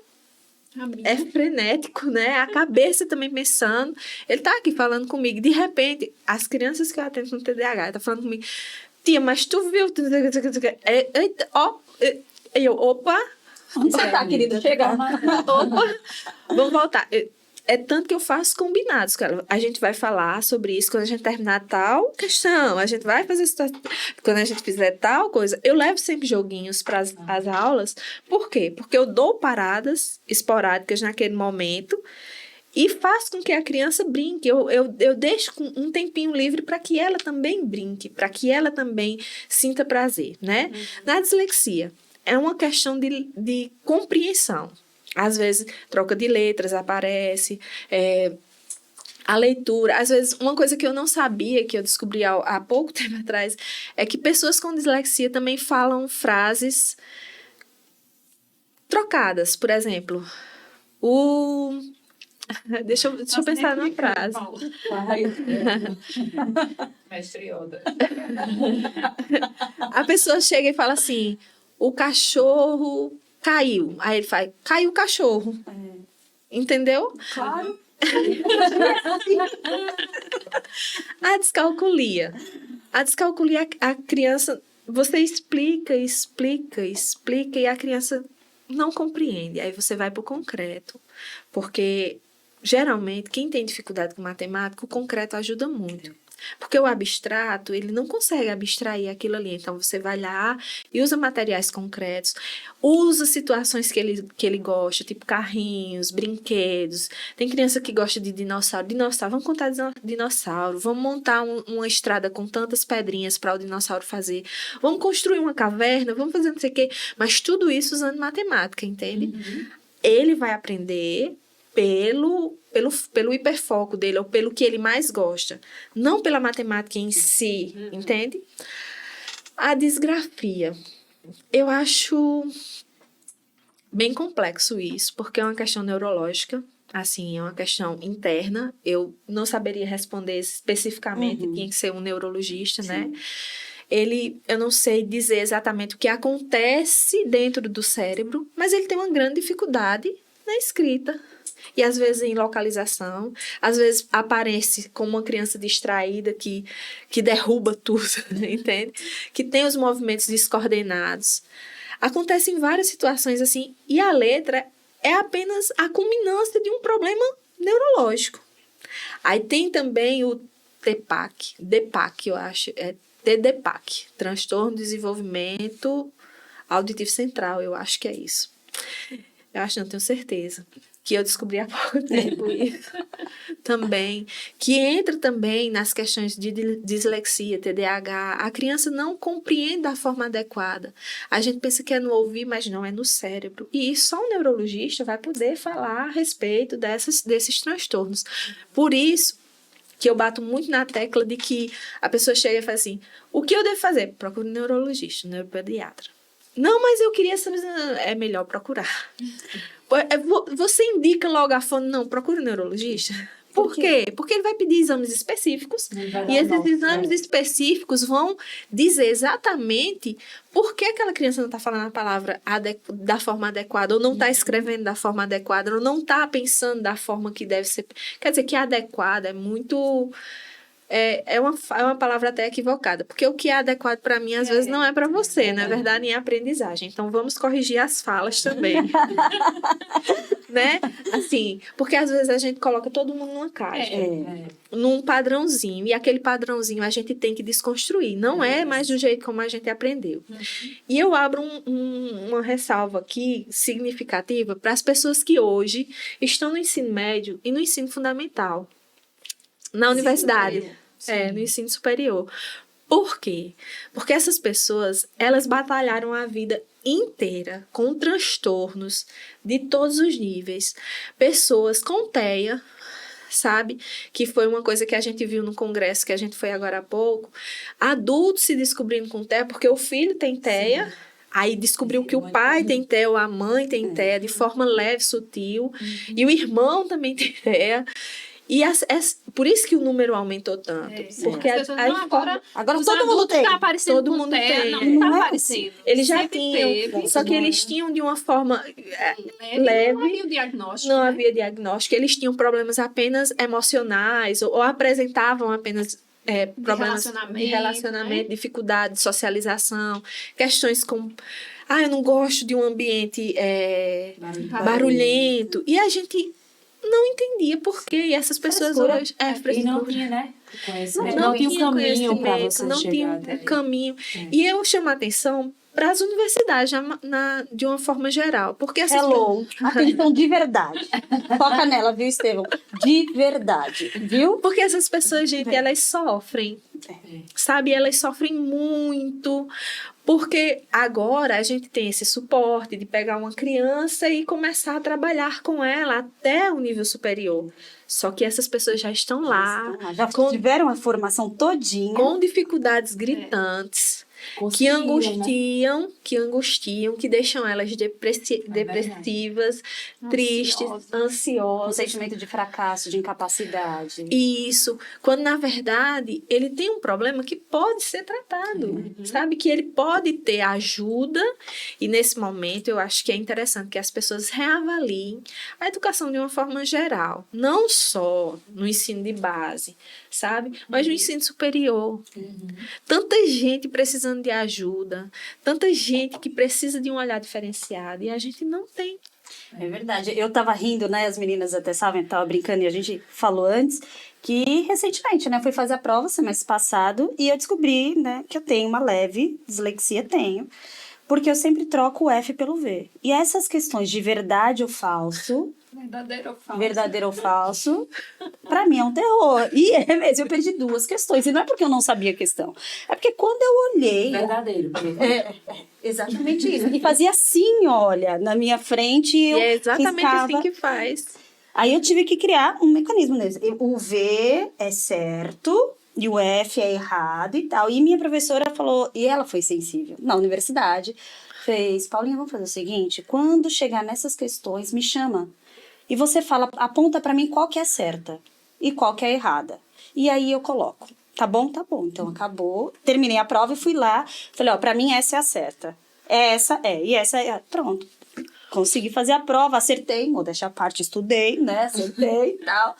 frenético, né? A cabeça também pensando. Ele está aqui falando comigo, de repente, as crianças que eu atendo no TDAH, estão falando comigo, tia, mas tu viu? Opa! Onde você tá, querido? Chega. Opa! Vamos voltar. É tanto que eu faço combinados, cara. A gente vai falar sobre isso quando a gente terminar tal questão. A gente vai fazer isso quando a gente fizer tal coisa. Eu levo sempre joguinhos para as aulas. Por quê? Porque eu dou paradas esporádicas naquele momento e faço com que a criança brinque. Eu deixo um tempinho livre para que ela também brinque, para que ela também sinta prazer, né? Na dislexia, é uma questão de compreensão. Às vezes, troca de letras aparece, a leitura. Às vezes, uma coisa que eu não sabia, que eu descobri há pouco tempo atrás, é que pessoas com dislexia também falam frases trocadas. Por exemplo, Deixa eu pensar numa frase. Mestre Yoda. A pessoa chega e fala assim, o cachorro caiu. Aí ele faz, caiu o cachorro. Entendeu? Claro. A descalculia. A criança, você explica e a criança não compreende. Aí você vai para o concreto. Porque, geralmente, quem tem dificuldade com matemática, o concreto ajuda muito. Porque o abstrato, ele não consegue abstrair aquilo ali. Então, você vai lá e usa materiais concretos, usa situações que ele gosta, tipo carrinhos, brinquedos. Tem criança que gosta de dinossauro. Vamos contar dinossauro. Vamos montar uma estrada com tantas pedrinhas para o dinossauro fazer. Vamos construir uma caverna, vamos fazer não sei o quê. Mas tudo isso usando matemática, entende? Uhum. Ele vai aprender pelo hiperfoco dele, ou pelo que ele mais gosta. Não pela matemática em si, entende? A disgrafia. Eu acho bem complexo isso, porque é uma questão neurológica, assim, é uma questão interna. Eu não saberia responder especificamente, tinha que ser um neurologista, né? Eu não sei dizer exatamente o que acontece dentro do cérebro, mas ele tem uma grande dificuldade na escrita. E às vezes em localização, às vezes aparece como uma criança distraída que derruba tudo, entende? Que tem os movimentos descoordenados. Acontece em várias situações assim, e a letra é apenas a culminância de um problema neurológico. Aí tem também o DEPAC, eu acho, TDPAC, Transtorno de Desenvolvimento Auditivo Central, eu acho que é isso. Eu acho, não tenho certeza. Que eu descobri há pouco tempo isso também, que entra também nas questões de dislexia, TDAH. A criança não compreende da forma adequada. A gente pensa que é no ouvir, mas não, é no cérebro. E só um neurologista vai poder falar a respeito desses transtornos. Por isso que eu bato muito na tecla de que a pessoa chega e fala assim, o que eu devo fazer? Procure um neurologista, um neuropediatra. Não, mas eu queria saber, é melhor procurar. Você indica logo a fono, não, procura um neurologista. Por quê? Porque ele vai pedir exames específicos e esses exames específicos vão dizer exatamente por que aquela criança não está falando a palavra da forma adequada, ou não está escrevendo da forma adequada, ou não está pensando da forma que deve ser. Quer dizer, que adequada é muito... É uma palavra até equivocada, porque o que é adequado para mim, às vezes, não é para você, na verdade, em aprendizagem. Então, vamos corrigir as falas também. Né? Assim, porque às vezes a gente coloca todo mundo numa caixa, num padrãozinho, e aquele padrãozinho a gente tem que desconstruir. Não é mais do jeito como a gente aprendeu. E eu abro uma ressalva aqui, significativa, para as pessoas que hoje estão no ensino médio e no ensino fundamental. Na universidade. No ensino superior. Por quê? Porque essas pessoas, elas batalharam a vida inteira com transtornos de todos os níveis. Pessoas com TEA, sabe? Que foi uma coisa que a gente viu no congresso que a gente foi agora há pouco. Adultos se descobrindo com TEA, porque o filho tem TEA. Sim. Aí descobriu que o pai tem TEA, ou a mãe tem TEA, de forma leve, sutil. E o irmão também tem TEA. E por isso que o número aumentou tanto. Porque agora todo mundo tem. Tá aparecendo todo mundo tem. Não tá aparecendo. Eles já tinham. Só que eles tinham de uma forma leve. Não havia diagnóstico. Não havia diagnóstico. Eles tinham problemas apenas emocionais ou apresentavam apenas problemas de relacionamento, dificuldade de socialização, questões como... eu não gosto de um ambiente barulhento. E a gente... não entendia por quê. E essas pessoas hoje... E não tinha, né? Não tinha um caminho para você não chegar. Tinha um caminho. E eu chamo a atenção para as universidades, de uma forma geral. Porque atenção de verdade. Foca nela, viu, Estevão? De verdade, viu? Porque essas pessoas, gente, elas sofrem. Sabe? Elas sofrem muito Porque agora a gente tem esse suporte de pegar uma criança e começar a trabalhar com ela até o nível superior. Só que essas pessoas já estão lá, Já com- tiveram a formação todinha. com dificuldades gritantes, que angustiam, que deixam elas depressivas, tristes, Um ansiosas. sentimento de fracasso, de incapacidade. Isso, quando na verdade ele tem um problema que pode ser tratado, sabe? Que ele pode ter ajuda, e nesse momento eu acho que é interessante que as pessoas reavaliem a educação de uma forma geral, não só no ensino de base, sabe? Mas no ensino superior. Tanta gente precisando de ajuda, tanta gente que precisa de um olhar diferenciado, e a gente não tem. É verdade. Eu tava rindo, né? As meninas até sabem, tava brincando e a gente falou antes que recentemente, né? Fui fazer a prova semestre passado e eu descobri, né? Que eu tenho uma leve dislexia, porque eu sempre troco o F pelo V. E essas questões de verdade ou falso, verdadeiro ou falso, pra mim é um terror. E é mesmo, eu perdi 2 questões. E não é porque eu não sabia a questão. É porque quando eu olhei... Verdadeiro. Exatamente isso. E fazia assim, olha, na minha frente. E E eu é exatamente riscava. assim que faz. Aí eu tive que criar um mecanismo nele. O V é certo e o F é errado e tal. E minha professora falou, e ela foi sensível na universidade, fez, Paulinha, vamos fazer o seguinte, quando chegar nessas questões, me chama. E você fala, aponta pra mim qual que é certa e qual que é errada. E aí eu coloco. Tá bom? Tá bom. Então acabou. Terminei a prova e fui lá. Falei, ó, pra mim essa é a certa. Essa é, e essa é. Pronto. Consegui fazer a prova, acertei, modéstia à parte, estudei, né? Acertei e tal.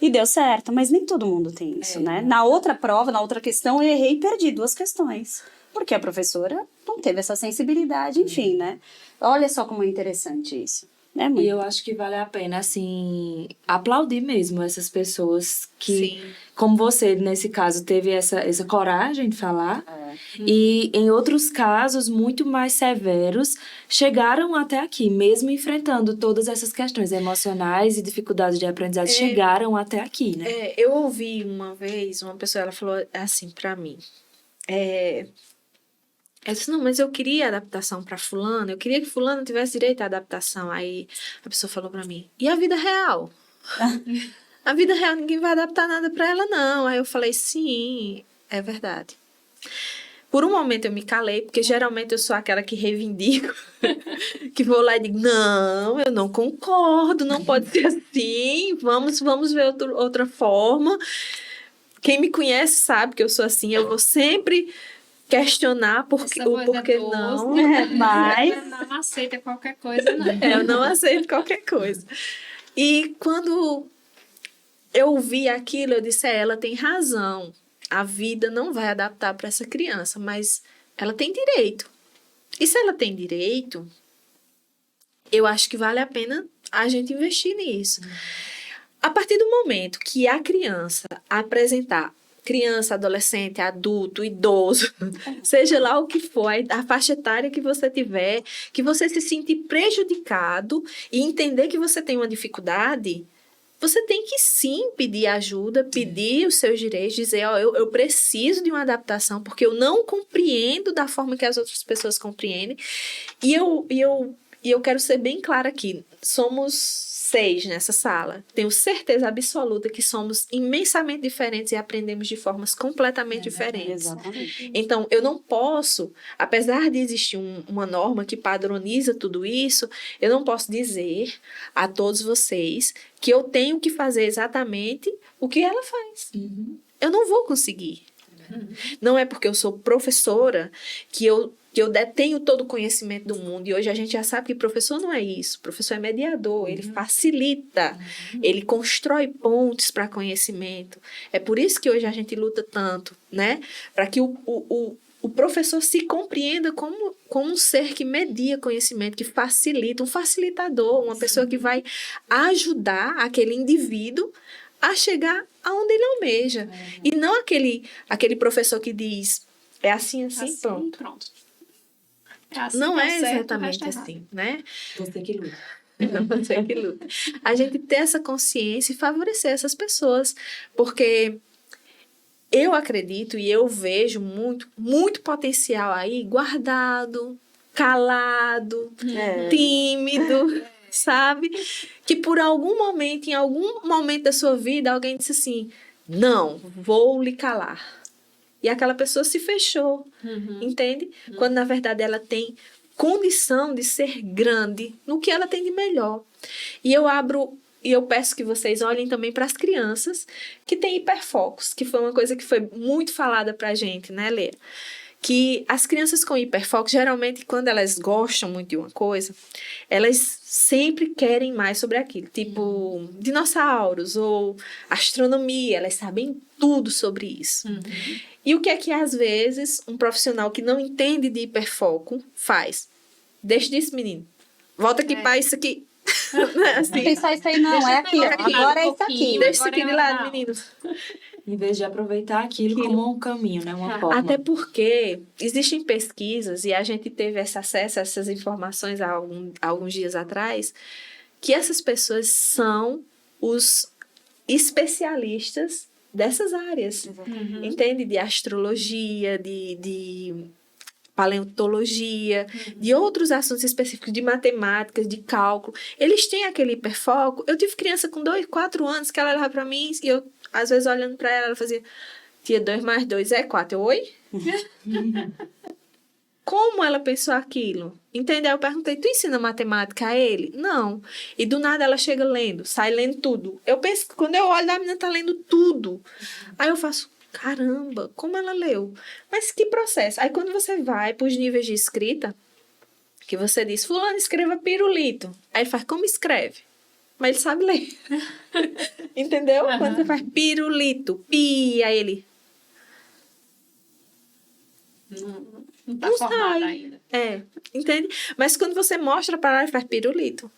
E deu certo, mas nem todo mundo tem isso, né? Na outra prova, na outra questão, eu errei e perdi 2 questões. Porque a professora não teve essa sensibilidade, enfim, né? Olha só como é interessante isso. Né, mãe? E eu acho que vale a pena, assim, aplaudir mesmo essas pessoas que, Sim. como você, nesse caso, teve essa coragem de falar. É. E em outros casos, muito mais severos, chegaram até aqui, mesmo enfrentando todas essas questões emocionais e dificuldades de aprendizagem, chegaram até aqui, né? Eu ouvi uma vez uma pessoa, ela falou assim pra mim. Eu disse, não, mas eu queria adaptação pra fulano, eu queria que fulano tivesse direito à adaptação. Aí a pessoa falou pra mim, e a vida real? A vida real, ninguém vai adaptar nada pra ela, não. Aí eu falei, sim, é verdade. Por um momento eu me calei, porque geralmente eu sou aquela que reivindico, que vou lá e digo, não, eu não concordo, não pode ser assim, vamos ver outra forma. Quem me conhece sabe que eu sou assim, eu vou sempre questionar o porquê não. Mas Não aceita qualquer coisa, não. Eu não aceito qualquer coisa. E quando eu ouvi aquilo, eu disse, ela tem razão. A vida não vai adaptar para essa criança, mas ela tem direito. E se ela tem direito, eu acho que vale a pena a gente investir nisso. A partir do momento que a criança apresentar, criança, adolescente, adulto, idoso, seja lá o que for, a faixa etária que você tiver, que você se sentir prejudicado e entender que você tem uma dificuldade, você tem que sim pedir ajuda, pedir os seus direitos, dizer, ó, eu preciso de uma adaptação, porque eu não compreendo da forma que as outras pessoas compreendem. E eu quero ser bem clara aqui, somos 6 nessa sala. Tenho certeza absoluta que somos imensamente diferentes e aprendemos de formas completamente diferentes. exatamente. Então, eu não posso, apesar de existir uma norma que padroniza tudo isso, eu não posso dizer a todos vocês que eu tenho que fazer exatamente o que ela faz. Eu não vou conseguir. Não é porque eu sou professora que eu detenho todo o conhecimento do mundo. E hoje a gente já sabe que professor não é isso. Professor é mediador, ele facilita, ele constrói pontes para conhecimento. É por isso que hoje a gente luta tanto, né? Para que o professor se compreenda como um ser que media conhecimento, que facilita, um facilitador, uma pessoa que vai ajudar aquele indivíduo a chegar aonde ele almeja. E não aquele professor que diz, é assim, pronto. É assim Não que é certo, exatamente o resto é assim, né? Você que luta. Você que luta. A gente ter essa consciência e favorecer essas pessoas, porque eu acredito e eu vejo muito, muito potencial aí guardado, calado, tímido, sabe? Que por algum momento, em algum momento da sua vida, alguém disse assim, não, vou lhe calar. E aquela pessoa se fechou, entende? Quando, na verdade, ela tem condição de ser grande no que ela tem de melhor. E eu peço que vocês olhem também para as crianças que têm hiperfocos, que foi uma coisa que foi muito falada pra gente, né, Lê? Que as crianças com hiperfoco, geralmente, quando elas gostam muito de uma coisa, elas sempre querem mais sobre aquilo. Tipo, dinossauros ou astronomia, elas sabem tudo sobre isso. E o que, às vezes, um profissional que não entende de hiperfoco faz? Deixa disso, menino. Volta aqui para isso aqui. Assim, Pensar isso aí não, é aqui, ó. Agora é isso aqui. deixa isso aqui de lado, meninos. Em vez de aproveitar aquilo como um caminho, né? Uma forma. Até porque existem pesquisas, e a gente teve esse acesso a essas informações há alguns dias atrás, que essas pessoas são os especialistas dessas áreas. Entende? De astrologia, de paleontologia, de outros assuntos específicos, de matemática, de cálculo. Eles têm aquele hiperfoco. Eu tive criança com 2, 4 anos que ela olhava para mim e eu, às vezes, olhando para ela, ela fazia, tia, 2 mais 2 é 4. Eu, oi? Como ela pensou aquilo? Entendeu? Eu perguntei, tu ensina matemática a ele? Não. E do nada ela chega lendo, sai lendo tudo. Eu penso que quando eu olho, a menina tá lendo tudo. Aí eu faço, caramba, como ela leu? Mas que processo? Aí quando você vai para os níveis de escrita, que você diz, fulano, escreva pirulito. Aí ele faz, como escreve? Mas ele sabe ler. Entendeu? Quando você faz pirulito, pi, aí ele... Não tá Não formada sai. ainda. Entende? Mas quando você mostra para ela, ele faz pirulito.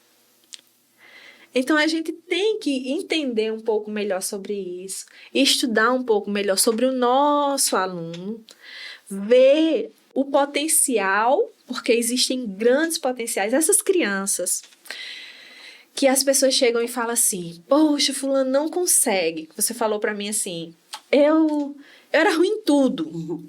Então, a gente tem que entender um pouco melhor sobre isso, estudar um pouco melhor sobre o nosso aluno, ver o potencial, porque existem grandes potenciais. Essas crianças que as pessoas chegam e falam assim, poxa, fulano não consegue. Você falou para mim assim, eu era ruim em tudo.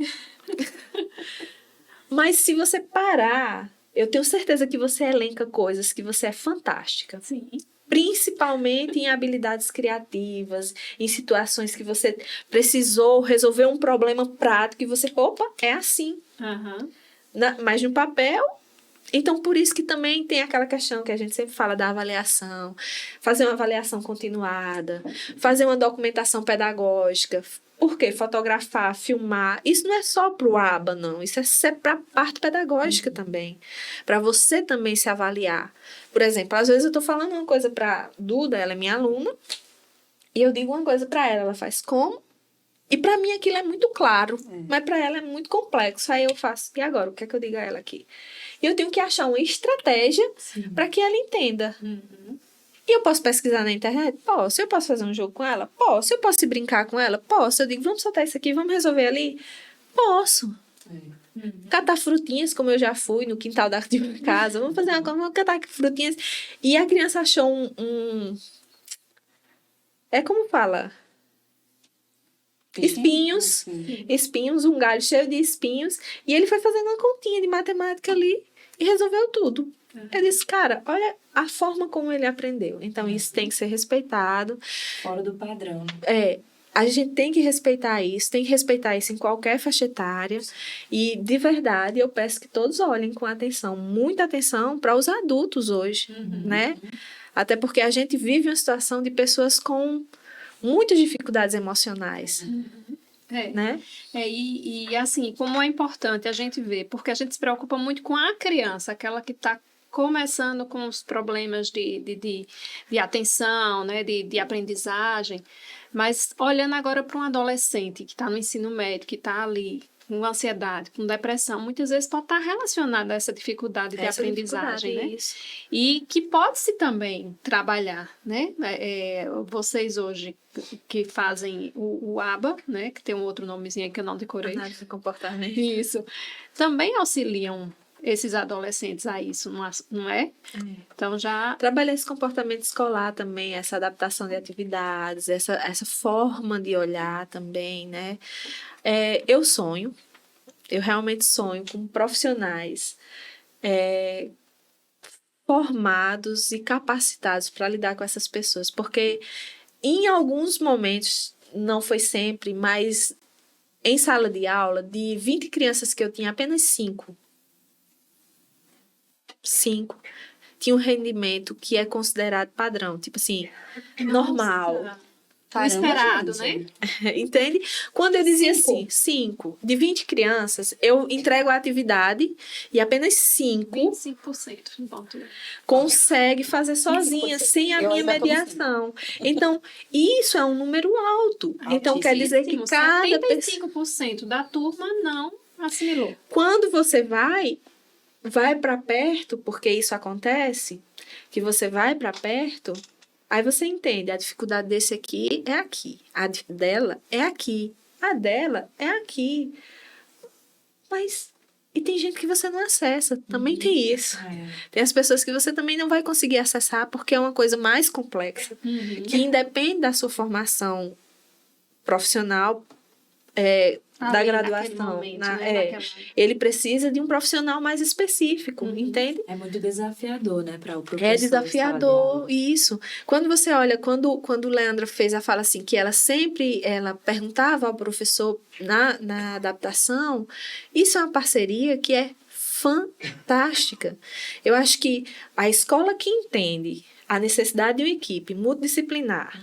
Mas se você parar, eu tenho certeza que você elenca coisas que você é fantástica. Sim. Principalmente em habilidades criativas, em situações que você precisou resolver um problema prático e você, opa, é assim. Mas no papel... Então, por isso que também tem aquela questão que a gente sempre fala da avaliação, fazer uma avaliação continuada, fazer uma documentação pedagógica. Por quê? Fotografar, filmar. Isso não é só para o ABA, não. Isso é para a parte pedagógica também. Para você também se avaliar. Por exemplo, às vezes eu estou falando uma coisa para Duda, ela é minha aluna, e eu digo uma coisa para ela, ela faz como? E para mim aquilo é muito claro, mas para ela é muito complexo. Aí eu faço, e agora? O que é que eu digo a ela aqui? E eu tenho que achar uma estratégia para que ela entenda. E eu posso pesquisar na internet? Posso. Eu posso fazer um jogo com ela? Posso. Eu posso brincar com ela? Posso. Eu digo, vamos soltar isso aqui, vamos resolver ali? Posso. Catar frutinhas, como eu já fui no quintal da casa. Vamos fazer uma coisa, vamos catar frutinhas. E a criança achou é como fala? Espinhos, um galho cheio de espinhos, e ele foi fazendo uma continha de matemática ali e resolveu tudo. Eu disse, cara, olha a forma como ele aprendeu. Então, isso tem que ser respeitado. Fora do padrão. A gente tem que respeitar isso, tem que respeitar isso em qualquer faixa etária. E, de verdade, eu peço que todos olhem com atenção, muita atenção para os adultos hoje, né? Até porque a gente vive uma situação de pessoas com muitas dificuldades emocionais, né? E assim, como é importante a gente ver, porque a gente se preocupa muito com a criança, aquela que está começando com os problemas de atenção, né, de aprendizagem, mas olhando agora para um adolescente que está no ensino médio, que está ali com ansiedade, com depressão, muitas vezes pode estar relacionada a essa dificuldade de aprendizagem, né? Isso. E que pode-se também trabalhar, né? Vocês hoje que fazem o ABA, né? Que tem um outro nomezinho aí que eu não decorei. Análise de comportamento. Isso. Também auxiliam esses adolescentes a isso, não é? Então já Trabalhar esse comportamento escolar também, essa adaptação de atividades, essa forma de olhar também, né? Eu realmente sonho com profissionais formados e capacitados para lidar com essas pessoas, porque em alguns momentos, não foi sempre, mas em sala de aula, de 20 crianças que eu tinha, apenas 5 tinha um rendimento que é considerado padrão, tipo assim, normal. o esperado, gente. né? Entende? Quando eu dizia assim, 5 de 20 crianças, eu entrego a atividade e apenas 5 25% em ponto. consegue fazer sozinha, 15%. sem a Eu minha ainda tô no mediação. Então, isso é um número alto. Então, quer dizer que cada pessoa... 75% da turma não assimilou. Quando você vai para perto, porque isso acontece, que você vai para perto, aí você entende, a dificuldade desse aqui é aqui, dela é aqui, a dela é aqui. Mas, e tem gente que você não acessa, também tem isso. Tem as pessoas que você também não vai conseguir acessar porque é uma coisa mais complexa, que independe da sua formação profissional, da Ali, graduação. naquele momento, né? Ele precisa de um profissional mais específico, entende? É muito desafiador, né, para o professor. É em sala de desafiador, aula. isso. Quando você olha, quando Leandra fez a fala assim, que ela perguntava ao professor na adaptação, isso é uma parceria que é fantástica. Eu acho que a escola que entende a necessidade de uma equipe multidisciplinar,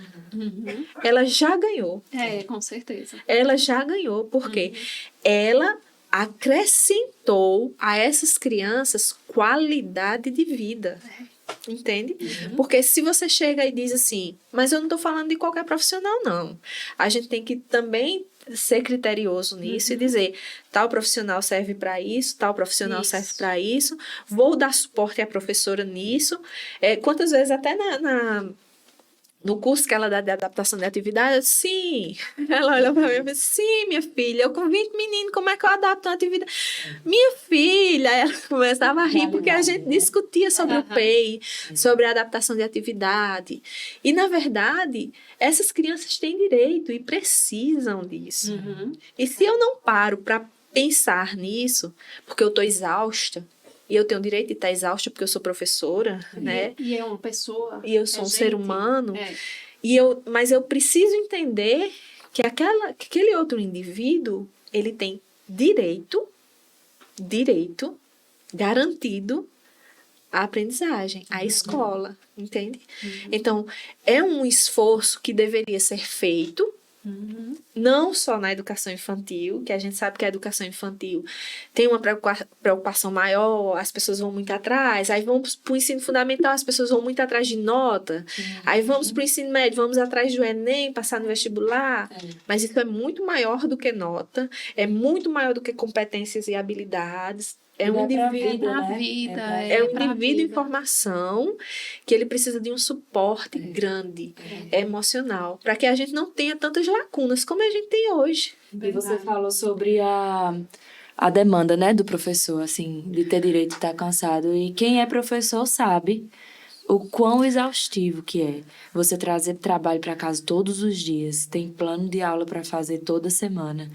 ela já ganhou. Com certeza. Ela já ganhou, porque ela acrescentou a essas crianças qualidade de vida. Entende? Porque se você chega e diz assim, mas eu não estou falando de qualquer profissional, não. A gente tem que também ser criterioso nisso e dizer, tal profissional serve para isso, tal profissional serve para isso, vou dar suporte à professora nisso. Quantas vezes até no curso que ela dá de adaptação de atividade, eu disse, sim. Ela olha para mim e disse, sim, minha filha, eu com 20 meninos, como é que eu adapto uma atividade? Minha filha, ela começava a rir, porque a gente discutia sobre o PEI, sobre a adaptação de atividade. E, na verdade, essas crianças têm direito e precisam disso. E se eu não paro para pensar nisso, porque eu estou exausta, e eu tenho o direito de estar exausta porque eu sou professora, né? E é uma pessoa. E eu sou um ser humano. É. Mas eu preciso entender que aquele outro indivíduo, ele tem direito garantido à aprendizagem, à escola, entende? Então, é um esforço que deveria ser feito, não só na educação infantil, que a gente sabe que a educação infantil tem uma preocupação maior, as pessoas vão muito atrás, aí vamos para o ensino fundamental, as pessoas vão muito atrás de nota, aí vamos para o ensino médio, vamos atrás do Enem, passar no vestibular, mas isso é muito maior do que nota, é muito maior do que competências e habilidades. É um indivíduo, é um indivíduo em formação que ele precisa de um suporte grande, emocional, para que a gente não tenha tantas lacunas como a gente tem hoje. E você falou sobre a demanda, né, do professor, assim, de ter direito de estar cansado. E quem é professor sabe o quão exaustivo que é você trazer trabalho para casa todos os dias, tem plano de aula para fazer toda semana.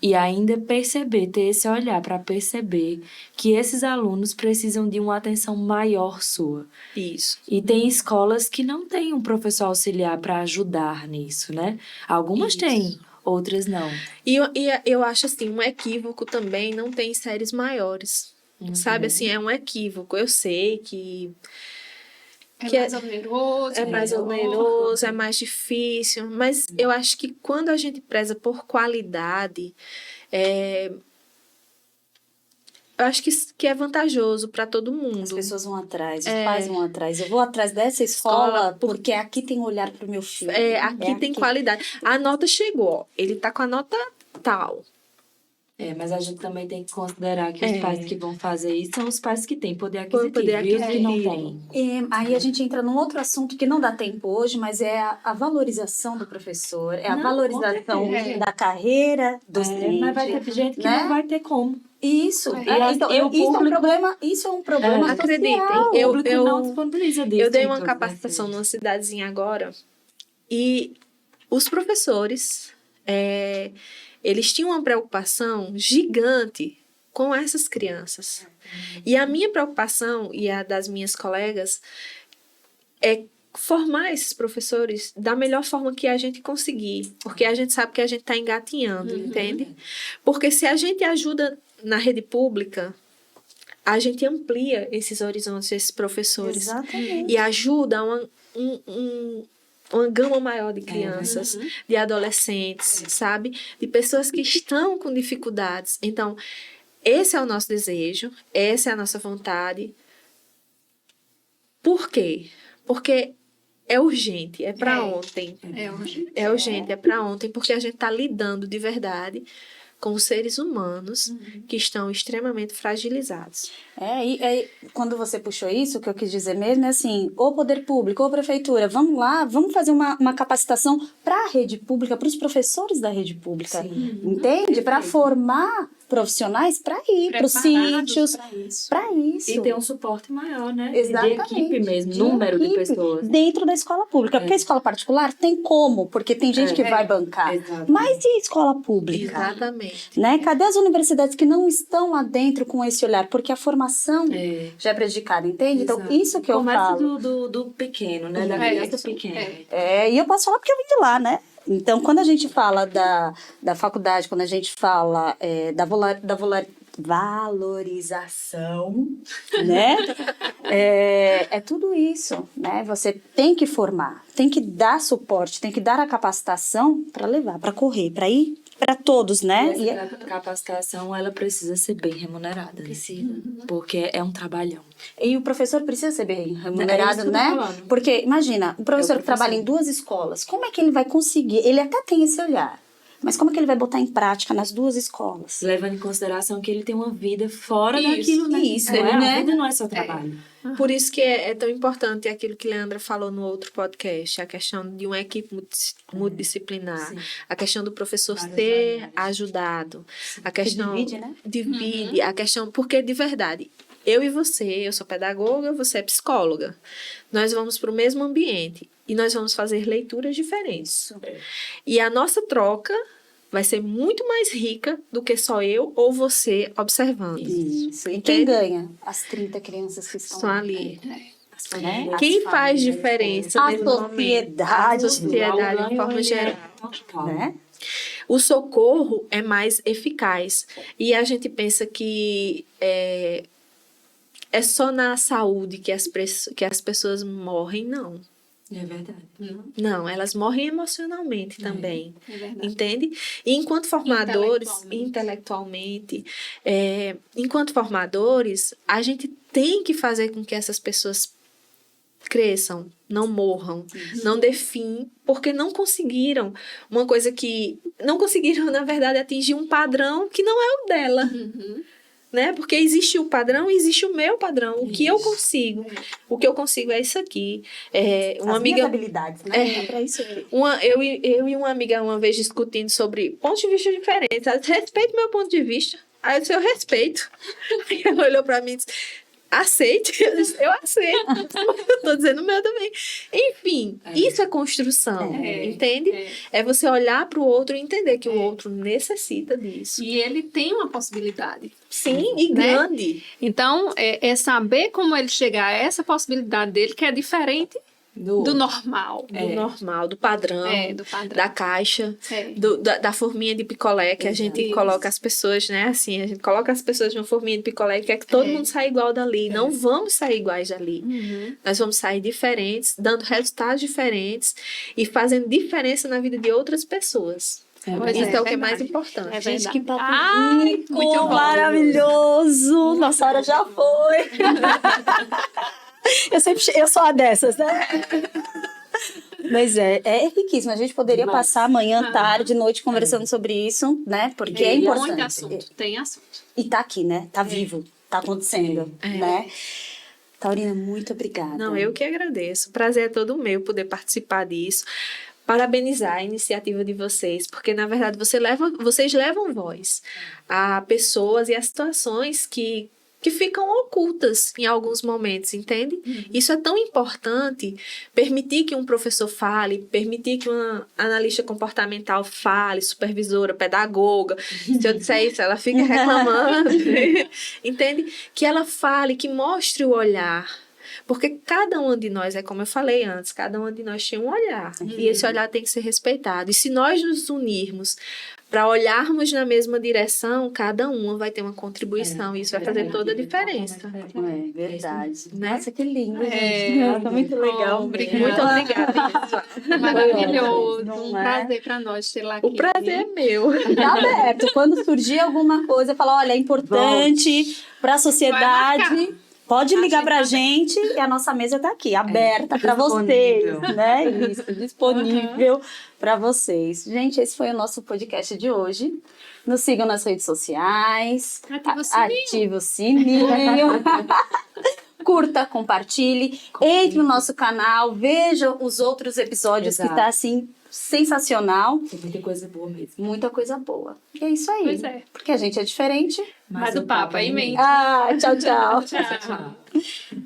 E ainda ter esse olhar para perceber que esses alunos precisam de uma atenção maior sua. Isso. E tem escolas que não têm um professor auxiliar para ajudar nisso, né? Algumas têm, outras não. E eu acho assim, um equívoco também não tem séries maiores. Sabe, assim, é um equívoco. Eu sei que mais oneroso. É mais oneroso, é mais difícil. Mas eu acho que quando a gente preza por qualidade, eu acho que é vantajoso para todo mundo. As pessoas vão atrás, os pais vão atrás. Eu vou atrás dessa escola porque aqui tem olhar para o meu filho. Aqui tem qualidade. A nota chegou, ó. Ele tá com a nota tal. Mas a gente também tem que considerar que os pais que vão fazer isso são os pais que têm poder aquisitivo, Poder e os que não aquisitivo. têm. Aí a gente entra num outro assunto que não dá tempo hoje, mas é a valorização do professor, a valorização da carreira docente. Mas vai ter gente que né? não vai ter como. Isso. É. Então, E o isso é um público- problema, isso é um problema social. Acreditem, O eu público não disponibiliza disso. Eu dei em uma todas as capacitação redes. numa cidadezinha agora e os professores, eles tinham uma preocupação gigante com essas crianças. E a minha preocupação e a das minhas colegas é formar esses professores da melhor forma que a gente conseguir, porque a gente sabe que a gente está engatinhando, entende? Porque se a gente ajuda na rede pública, a gente amplia esses horizontes, esses professores. Exatamente. E ajuda a uma gama maior de crianças, de adolescentes, sabe? De pessoas que estão com dificuldades. Então, esse é o nosso desejo, essa é a nossa vontade. Por quê? Porque é urgente, é para ontem. É urgente, é para ontem, porque a gente está lidando de verdade com os seres humanos que estão extremamente fragilizados. Quando você puxou isso, o que eu quis dizer mesmo é assim, ou poder público, ou prefeitura, vamos lá, vamos fazer uma capacitação para a rede pública, para os professores da rede pública, entende? Para formar profissionais para ir para os sítios, para isso. E ter um suporte maior, né? Exatamente. De equipe mesmo, De número de equipe pessoas. dentro da escola pública. Porque a escola particular tem como, porque tem gente que vai bancar. Exato. Mas e a escola pública? Exatamente. Né? Cadê as universidades que não estão lá dentro com esse olhar? Porque a formação já é prejudicada, entende? Então, Exato. isso que eu Começa falo. do pequeno, né? Da criança pequena. E eu posso falar porque eu vim de lá, né? Então, quando a gente fala da faculdade, quando a gente fala da valorização, né? É tudo isso, né? Você tem que formar, tem que dar suporte, tem que dar a capacitação para levar, para correr, para ir para todos, né? E essa capacitação, ela precisa ser bem remunerada. Precisa. Porque é um trabalhão. E o professor precisa ser bem É isso remunerado, que eu tô né? falando. Porque, imagina, o professor que professor. trabalha em 2 escolas, como é que ele vai conseguir? Ele até tem esse olhar, mas como é que ele vai botar em prática nas 2 escolas? Levando em consideração que ele tem uma vida fora daquilo, né? isso, Não é? né? A vida não é só trabalho. Por isso que é tão importante aquilo que Leandra falou no outro podcast, a questão de uma equipe multidisciplinar, Sim. a questão do professor Várias ser áreas. ajudado, a questão... divide, né? Divide, a questão... Porque, de verdade, eu e você, eu sou pedagoga, você é psicóloga, nós vamos para o mesmo ambiente e nós vamos fazer leituras diferentes. E a nossa troca vai ser muito mais rica do que só eu ou você observando. Isso. E Entende? quem ganha? As 30 crianças que estão Estão ali. As famílias, Quem as faz famílias, diferença A nesse momento? sociedade. A sociedade, O de forma ganho, geral. ele é total. né? O socorro é mais eficaz. E a gente pensa que é só na saúde que as pessoas morrem, não. É verdade. Não, elas morrem emocionalmente também. É verdade. Entende? E enquanto formadores, intelectualmente, enquanto formadores, a gente tem que fazer com que essas pessoas cresçam, não morram, não definem, porque não conseguiram uma coisa que... Não conseguiram, na verdade, atingir um padrão que não é o dela. Né? Porque existe o padrão e existe o meu padrão. O que eu consigo. O que eu consigo é isso aqui. Uma As amiga... minhas habilidades, né? É pra isso aqui. Eu e uma amiga uma vez discutindo sobre pontos de vista diferentes. Ela disse, respeito meu ponto de vista. Aí eu disse, eu respeito. Aí ela olhou pra mim e disse, aceite. Eu disse, eu aceito. Eu tô dizendo o meu também. Enfim, isso é construção, entende? É você olhar pro outro e entender que o outro necessita disso. E ele tem uma possibilidade. Sim, e Né? grande. Então, é saber como ele chegar a essa possibilidade dele, que é diferente do normal. Do normal, do padrão, Do padrão. da caixa. É. Da forminha de picolé que a gente coloca as pessoas, né? Assim, a gente coloca as pessoas numa forminha de picolé e quer que todo mundo saia igual dali. Não vamos sair iguais dali. Nós vamos sair diferentes, dando resultados diferentes e fazendo diferença na vida de outras pessoas. Pois Isso é o que é verdade. mais importante. É Gente, verdade. que papo Ai, rico, muito bom. maravilhoso. Nossa hora já foi. Eu sou a dessas, né? Mas é riquíssimo. A gente poderia passar manhã, tarde, noite conversando sobre isso, né? Porque é importante. Muito assunto. Tem assunto. E tá aqui, né? Tá vivo. Tá acontecendo, né? Taurina, muito obrigada. Não, eu que agradeço. O prazer é todo meu poder participar disso. parabenizar a iniciativa de vocês, porque, na verdade, vocês levam voz a pessoas e a situações que ficam ocultas em alguns momentos, entende? Isso é tão importante, permitir que um professor fale, permitir que uma analista comportamental fale, supervisora, pedagoga, se eu disser isso, ela fica reclamando, entende? Que ela fale, que mostre o olhar, porque cada uma de nós, é como eu falei antes, cada uma de nós tinha um olhar, e esse olhar tem que ser respeitado, e se nós nos unirmos para olharmos na mesma direção, cada uma vai ter uma contribuição, e isso vai fazer toda a diferença. É verdade. Né? Nossa, que lindo, É. gente. Nossa, muito legal. Obrigada. Muito obrigada. Maravilhoso. Não Um é? prazer para nós ter lá aqui. O prazer é meu. Tá aberto. Quando surgir alguma coisa, fala, olha, é importante para a sociedade. Pode ligar pra gente e a nossa mesa tá aqui, aberta para vocês, disponível. né? Isso, disponível para vocês. Gente, esse foi o nosso podcast de hoje. Nos sigam nas redes sociais. Ativa o sininho. Ativa o sininho. Curta, compartilhe. Entre no nosso canal, veja os outros episódios Exato. que tá assim sensacional. Tem muita coisa boa mesmo. Muita coisa boa. E é isso aí. Pois é. Porque a gente é diferente. Mas o papo é imenso. Ah, tchau, tchau. Tchau.